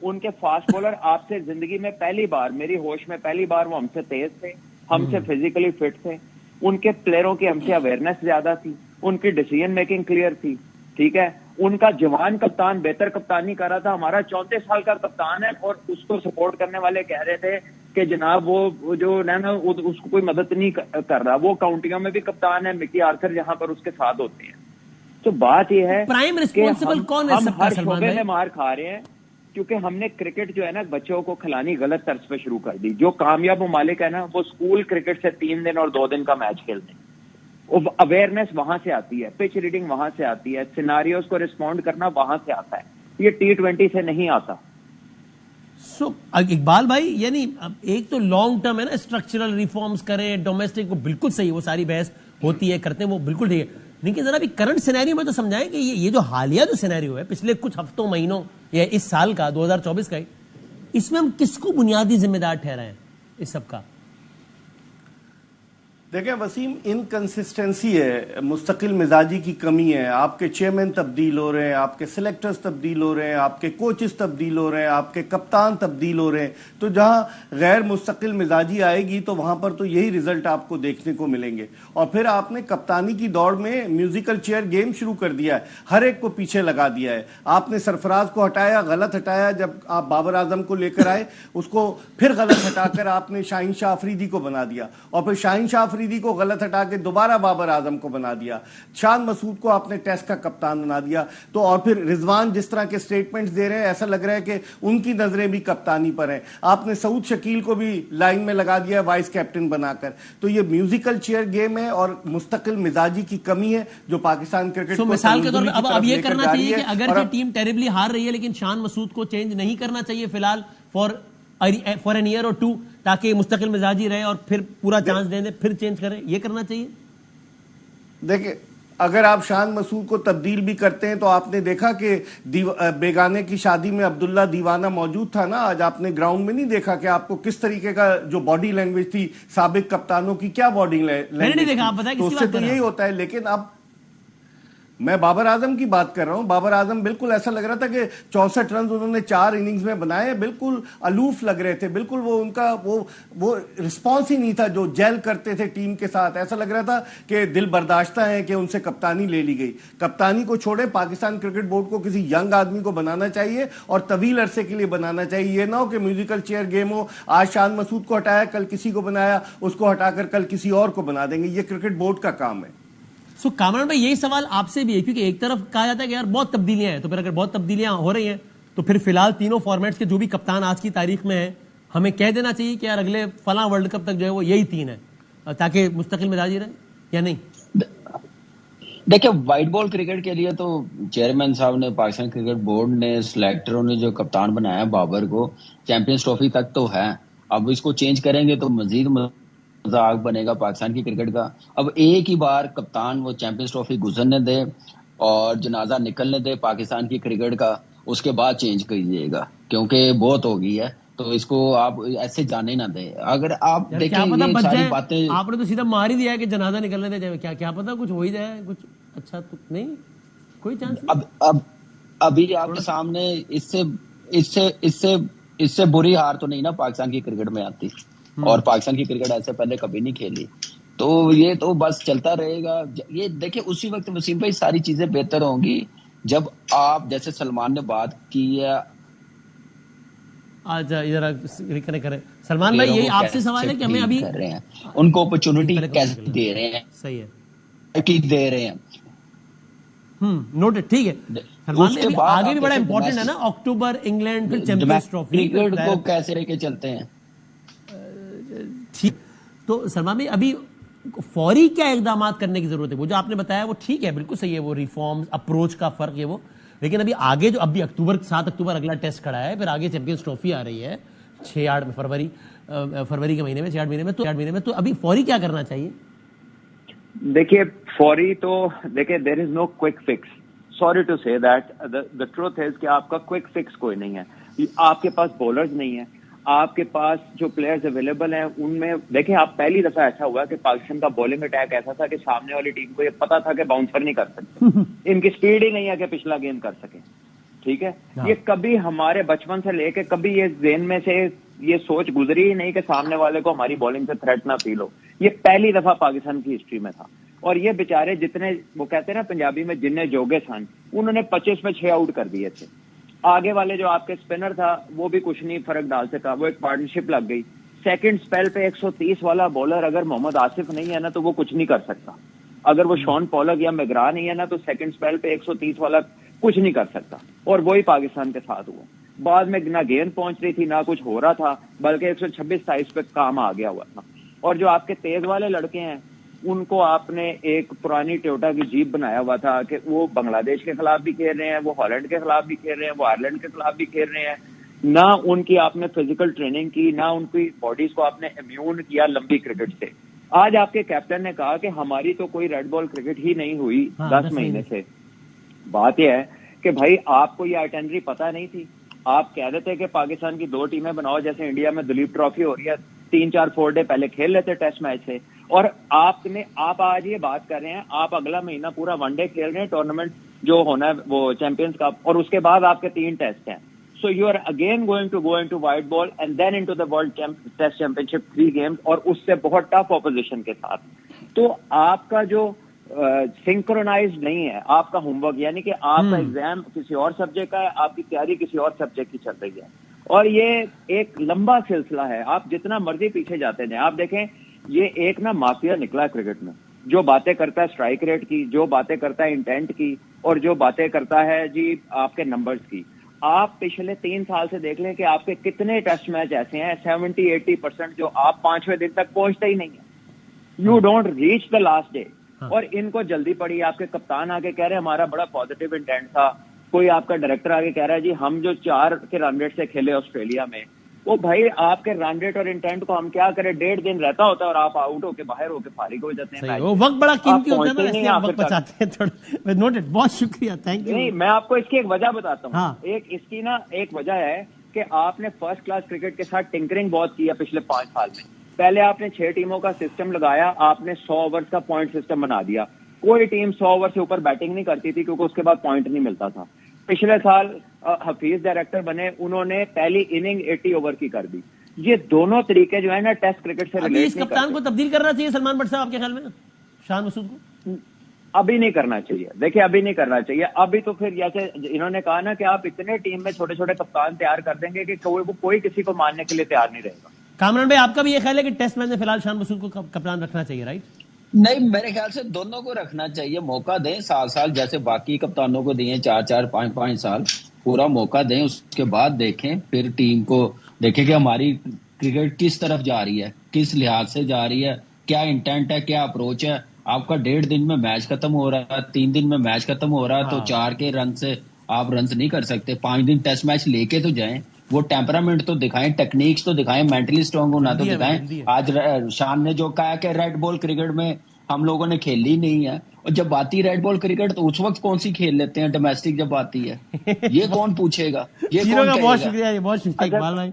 ان کے فاسٹ بولر آپ سے زندگی میں پہلی بار, میری ہوش میں پہلی بار وہ ہم سے تیز تھے, ہم سے فزیکلی فٹ تھے. ان کے پلیئروں کی ہم سے اویئرنیس زیادہ تھی, ان کی ڈیسیژن میکنگ کلیئر تھی. ٹھیک ہے, ان کا جوان کپتان بہتر کپتانی کر رہا تھا. ہمارا 34 سال کا کپتان ہے اور اس کو سپورٹ کرنے والے کہہ رہے تھے کہ جناب وہ جو نا اس کو کوئی مدد نہیں کر رہا. وہ کاؤنٹیوں میں بھی کپتان ہے, مکی آرتھر جہاں پر اس کے ساتھ ہوتے ہیں. تو بات یہ ہے کہ ہم ہر شعبے میں مار کھا رہے ہیں کیونکہ ہم نے کرکٹ جو ہے نا بچوں کو کھلانی غلط طرز پہ شروع کر دی. جو کامیاب ممالک ہے نا, وہ اسکول کرکٹ سے 3 دن اور 2 دن کا میچ کھیلتے ہیں. اویئرنیس وہاں سے آتی ہے, پچ ریڈنگ وہاں سے آتی ہے, سیناریوز کو ریسپونڈ کرنا وہاں سے آتا ہے. یہ T20 سے نہیں آتا. سو اقبال بھائی یعنی ایک تو لانگ ٹرم ہے نا, اسٹرکچرل ریفارمز کریں, ڈومیسٹک کو بالکل صحیح, وہ ساری بحث ہوتی ہے, کرتے ہیں, وہ بالکل ٹھیک ہے, لیکن ذرا بھی کرنٹ سینیریو میں تو سمجھائیں کہ یہ جو حالیہ جو سینیریو ہے پچھلے کچھ ہفتوں مہینوں یا اس سال کا 2024 کا, اس میں ہم کس کو بنیادی ذمہ دار ٹھہرائیں اس سب کا؟ دیکھیں وسیم, انکنسسٹنسی ہے, مستقل مزاجی کی کمی ہے. آپ کے چیئرمین تبدیل ہو رہے ہیں, آپ کے سلیکٹرز تبدیل ہو رہے ہیں, آپ کے کوچز تبدیل ہو رہے ہیں, آپ کے کپتان تبدیل ہو رہے ہیں. تو جہاں غیر مستقل مزاجی آئے گی تو وہاں پر تو یہی رزلٹ آپ کو دیکھنے کو ملیں گے. اور پھر آپ نے کپتانی کی دوڑ میں میوزیکل چیئر گیم شروع کر دیا ہے, ہر ایک کو پیچھے لگا دیا ہے. آپ نے سرفراز کو ہٹایا, غلط ہٹایا. جب آپ بابر اعظم کو لے کر آئے اس کو پھر غلط ہٹا کر آپ نے شاہین شاہ افریدی کو بنا دیا, اور پھر شاہین شاہ افریدی کو غلط ہٹا کے دوبارہ بابر اعظم کو بنا دیا. شان مسعود کو آپ نے ٹیسٹ کا کپتان بنا دیا. تو اور پھر رضوان جس طرح کے سٹیٹمنٹس دے رہے ہیں, ایسا لگ رہا ہے کہ ان کی نظریں بھی کپتانی پر ہیں. آپ نے سعود شکیل کو بھی لائن میں لگا دیا وائس کیپٹن بنا کر. تو یہ میوزیکل چیئر گیم ہے اور مستقل مزاجی کی کمی ہے جو پاکستان کرکٹ کو مثال کے طور پر اب یہ کرنا چاہیے کہ اگر ٹیم ٹیریبلی ہار رہی ہے لیکن شان مسعود کو چینج نہیں کرنا چاہیے فی الحال فار این ایئر اور ٹو, تاکہ مستقل مزاجی رہے اور پھر پورا چانس دیں, پھر چینج کریں, یہ کرنا چاہیے. دیکھیں اگر آپ شان مسعود کو تبدیل بھی کرتے ہیں تو آپ نے دیکھا کہ بیگانے کی شادی میں عبداللہ دیوانہ موجود تھا نا. آج آپ نے گراؤنڈ میں نہیں دیکھا کہ آپ کو کس طریقے کا جو باڈی لینگویج تھی سابق کپتانوں کی, کیا باڈی لینگویج تھی, تو اس سے تو یہی ہوتا ہے. لیکن اب میں بابر اعظم کی بات کر رہا ہوں. بابر اعظم بالکل ایسا لگ رہا تھا کہ 64 رنز انہوں نے 4 اننگز میں بنائے, بالکل الوف لگ رہے تھے, بالکل وہ ان کا وہ رسپانس ہی نہیں تھا جو جیل کرتے تھے ٹیم کے ساتھ. ایسا لگ رہا تھا کہ دل برداشتہ ہے کہ ان سے کپتانی لے لی گئی. کپتانی کو چھوڑے, پاکستان کرکٹ بورڈ کو کسی ینگ آدمی کو بنانا چاہیے اور طویل عرصے کے لیے بنانا چاہیے. یہ نہ ہو کہ میوزیکل چیئر گیم ہو, آج شان مسعود کو ہٹایا, کل کسی کو بنایا, اس کو ہٹا کر کل کسی اور کو بنا دیں گے. یہ کرکٹ بورڈ کا کام ہے. سو کامران بھائی یہی سوال آپ سے بھی ہے, کیونکہ ایک طرف کہا جاتا ہے کہ یار بہت تبدیلیاں ہیں, تو پھر اگر بہت تبدیلیاں ہو رہی ہیں تو پھر فی الحال تینوں فارمیٹس کے جو بھی کپتان آج کی تاریخ میں ہیں ہمیں کہہ دینا چاہیے کہ یار اگلے فلاں ورلڈ کپ تک جو ہے وہ یہی 3 ہے, تاکہ مستقل مزاجی رہے, یا نہیں؟ دیکھیں وائٹ بال کرکٹ کے لیے تو چیئرمین صاحب نے, پاکستان کرکٹ بورڈ نے, سلیکٹروں نے جو کپتان بنایا بابر کو, چیمپئنز ٹرافی تک تو ہے. اب اس کو چینج کریں گے تو مزید مذاق بنے گا پاکستان کی کرکٹ کا. اب ایک ہی بار کپتان وہ چیمپئنز ٹرافی گزرنے دے اور جنازہ نکلنے دے پاکستان کی کرکٹ کا, اس کے بعد چینج کیجیے گا, کیونکہ بہت ہو گئی ہے. تو اس کو آپ ایسے جانے نہ دیں. اگر آپ دیکھیں یہ ساری باتیں, آپ نے تو سیدھا مار ہی دیا ہے کہ جنازہ نکلنے دے, کیا پتا کچھ ہو ہی جائے, کچھ اچھا تو نہیں, کوئی چانس نہیں. ابھی آپ کے سامنے اس سے بری ہار تو نہیں نا پاکستان کی کرکٹ میں آتی, اور پاکستان کی کرکٹ ایسے پہلے کبھی نہیں کھیلی. تو یہ تو بس چلتا رہے گا. یہ دیکھیں اسی وقت وسیم بھائی ساری چیزیں بہتر ہوں گی جب آپ, جیسے سلمان نے بات کی ہے, آج ادھر کریں سلمان بھائی, یہی آپ سے سوال ہے کہ ہمیں ابھی کر رہے ہیں ان کو اپرچونٹی کیسے دے رہے ہیں, صحیح ہے, ٹھیک دے رہے ہیں. نوٹڈ, ٹھیک ہے. سلمان بھائی آگے بھی بڑا امپورٹنٹ ہے نا, اکتوبر انگلینڈ, پھر چیمپئنز ٹرافی, کرکٹ کو کیسے لے کے چلتے ہیں. ٹھیک, تو سلمان بھائی ابھی فوری کیا اقدامات کرنے کی ضرورت ہے؟ وہ جو آپ نے بتایا وہ ٹھیک ہے, بالکل صحیح ہے, وہ ریفارمز, اپروچ کا فرق ہے وہ, لیکن ابھی آگے جو ابھی 7 اکتوبر اگلا ٹیسٹ کھڑا ہے, پھر آگے چیمپئنز ٹرافی آ رہی ہے 6-8 فروری کے مہینے میں, 6-8 مہینے میں, تو ابھی فوری کیا کرنا چاہیے؟ دیکھیے فوری تو دیکھیے دیر از نو کوئک فکس, سوری ٹو سے دیٹ, دا ٹروتھ از کہ آپ کا کوئک فکس کوئی نہیں ہے. آپ کے پاس بولرز نہیں ہیں, آپ کے پاس جو پلیئرز اویلیبل ہیں ان میں دیکھیں, آپ پہلی دفعہ ایسا ہوا کہ پاکستان کا بولنگ اٹیک ایسا تھا کہ سامنے والی ٹیم کو یہ پتا تھا کہ باؤنسر نہیں کر سکتے, ان کی سپیڈ ہی نہیں ہے کہ پچھلا گیند کر سکیں. ٹھیک ہے, یہ کبھی ہمارے بچپن سے لے کے کبھی یہ ذہن میں سے یہ سوچ گزری ہی نہیں کہ سامنے والے کو ہماری بالنگ سے تھریٹ نہ فیل ہو. یہ پہلی دفعہ پاکستان کی ہسٹری میں تھا. اور یہ بیچارے جتنے, وہ کہتے ہیں نا پنجابی میں, جننے جوگے سن, انہوں نے 25 میں 6 آؤٹ کر دیے تھے. آگے والے جو آپ کے اسپنر تھا وہ بھی کچھ نہیں فرق ڈال سکا, وہ ایک پارٹنرشپ لگ گئی. سیکنڈ سپیل پہ 130 والا بولر اگر محمد آصف نہیں ہے نا تو وہ کچھ نہیں کر سکتا. اگر وہ شون پولک یا میگرا نہیں ہے نا تو سیکنڈ سپیل پہ 130 والا کچھ نہیں کر سکتا. اور وہی پاکستان کے ساتھ ہوا. بعد میں نہ گیند پہنچ رہی تھی نہ کچھ ہو رہا تھا, بلکہ 126-27 پہ کام آ گیا ہوا تھا. اور جو آپ کے تیز والے لڑکے ہیں ان کو آپ نے ایک پرانی ٹویوٹا کی جیپ بنایا ہوا تھا کہ وہ بنگلہ دیش کے خلاف بھی کھیل رہے ہیں, وہ ہالینڈ کے خلاف بھی کھیل رہے ہیں, وہ آئرلینڈ کے خلاف بھی کھیل رہے ہیں. نہ ان کی آپ نے فزیکل ٹریننگ کی، نہ ان کی باڈیز کو آپ نے امیون کیا لمبی کرکٹ سے. آج آپ کے کیپٹن نے کہا کہ ہماری تو کوئی ریڈ بال کرکٹ ہی نہیں ہوئی 10 مہینے سے. بات یہ ہے کہ بھائی آپ کو یہ آئٹنری پتا نہیں تھی. آپ کہہ دیتے کہ پاکستان کی 2 ٹیمیں بناؤ، جیسے انڈیا میں دلیپ ٹرافی ہو رہی ہے، 3-4 ڈے پہلے کھیل لیتے ٹیسٹ میچ سے. اور آپ آج یہ بات کر رہے ہیں، آپ اگلا مہینہ پورا 1 ڈے کھیل رہے ہیں، ٹورنامنٹ جو ہونا ہے وہ چیمپئنز کپ، اور اس کے بعد آپ کے 3 ٹیسٹ ہیں. So you are again going to go into white ball and then into the World Test Championship 3 games اور اس سے بہت ٹف اپوزیشن کے ساتھ. تو آپ کا جو سنکرونائزڈ نہیں ہے آپ کا ہوم ورک، یعنی کہ آپ کا ایگزام کسی اور سبجیکٹ کا ہے، آپ کی تیاری کسی اور سبجیکٹ کی چل رہی ہے، اور یہ ایک لمبا سلسلہ ہے. آپ جتنا مرضی پیچھے جاتے جائیں، آپ دیکھیں یہ ایک نا مافیا نکلا ہے کرکٹ میں، جو باتیں کرتا ہے اسٹرائک ریٹ کی، جو باتیں کرتا ہے انٹینٹ کی، اور جو باتیں کرتا ہے جی آپ کے نمبرز کی. آپ پچھلے 3 سال سے دیکھ لیں کہ آپ کے کتنے ٹیسٹ میچ ایسے ہیں 70-80% جو آپ 5ویں دن تک پہنچتے ہی نہیں ہیں. You don't reach the last day. اور ان کو جلدی پڑی. آپ کے کپتان آگے کہہ رہے ہیں ہمارا بڑا پازیٹیو انٹینٹ تھا، کوئی آپ کا ڈائریکٹر آگے کہہ رہا ہے جی ہم جو 4 کے رن ریٹ سے کھیلے آسٹریلیا میں، وہ بھائی آپ کے رن ریٹ اور انٹینٹ کو ہم کیا کریں، 1.5 دن رہتا ہوتا ہے اور آپ آؤٹ ہو کے باہر ہو کے فارغ ہو جاتے ہیں. وہ وقت بڑا قیمتی ہوتا ہے نا، اس لیے وقت بچاتے ہیں تھوڑا. نوٹڈ، بہت شکریہ، تھینک یو. نہیں، میں آپ کو اس کی ایک وجہ بتاتا ہوں. اس کی نا ایک وجہ ہے کہ آپ نے فرسٹ کلاس کرکٹ کے ساتھ ٹنکرنگ بہت کی ہے پچھلے 5 سال میں. پہلے آپ نے 6 ٹیموں کا سسٹم لگایا، آپ نے 100 اوورز کا پوائنٹ سسٹم بنا دیا. کوئی ٹیم 100 اوور سے اوپر بیٹنگ نہیں کرتی تھی کیونکہ اس کے بعد پوائنٹ نہیں ملتا تھا. پچھلے سال حفیظ ڈائریکٹر بنے، انہوں نے پہلی اننگ 80 اوور کی کر دی. یہ دونوں طریقے جو ہے نا ٹیسٹ کرکٹ سے ریلیٹ نہیں کرتے. کپتان کو تبدیل کرنا چاہیے سلمان بٹ صاحب آپ کے خیال میں، شان مسعود کو؟ ابھی نہیں کرنا چاہیے. دیکھیں ابھی نہیں کرنا چاہیے. ابھی تو پھر جیسے انہوں نے کہا نا کہ آپ اتنے ٹیم میں چھوٹے چھوٹے کپتان تیار کر دیں گے کہ کوئی کسی کو ماننے کے لیے تیار نہیں رہے گا. کامران بھائی آپ کا بھی یہ خیال ہے کہ ٹیسٹ میچ میں فی الحال شان مسعود کو کپتان رکھنا چاہیے، رائٹ؟ نہیں، میرے خیال سے دونوں کو رکھنا چاہیے. موقع دیں 7 سال، جیسے باقی کپتانوں کو دیے 4-4 5-5 سال پورا موقع دیں. اس کے بعد دیکھیں، پھر ٹیم کو دیکھیں کہ ہماری کرکٹ کس طرف جا رہی ہے، کس لحاظ سے جا رہی ہے، کیا انٹینٹ ہے، کیا اپروچ ہے. آپ کا 1.5 دن میں میچ ختم ہو رہا ہے، 3 دن میں میچ ختم ہو رہا ہے، تو 4 کے رن سے آپ رنز نہیں کر سکتے. 5 دن ٹیسٹ میچ لے کے تو جائیں، وہ ٹیمپرامنٹ تو دکھائیں، ٹیکنیکس تو دکھائیں، مینٹلی اسٹرانگ ہونا تو دکھائیں. آج شان نے جو کہا کہ ریڈ بال کرکٹ میں ہم لوگوں نے کھیلی نہیں ہے، اور جب آتی ریڈ بال کرکٹ تو اس وقت کون سی کھیل لیتے ہیں ڈومیسٹک جب آتی ہے، یہ کون پوچھے گا، یہ کون کہے گا. بہت شکریہ، بہت شکریہ اقبال بھائی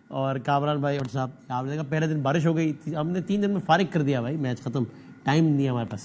اور کامران بھائی. اور صاحب آپ نے کہا پہلے دن بارش ہو گئی، ہم نے 3 دن میں فارغ کر دیا بھائی، میچ ختم، ٹائم نہیں ہے ہمارے پاس.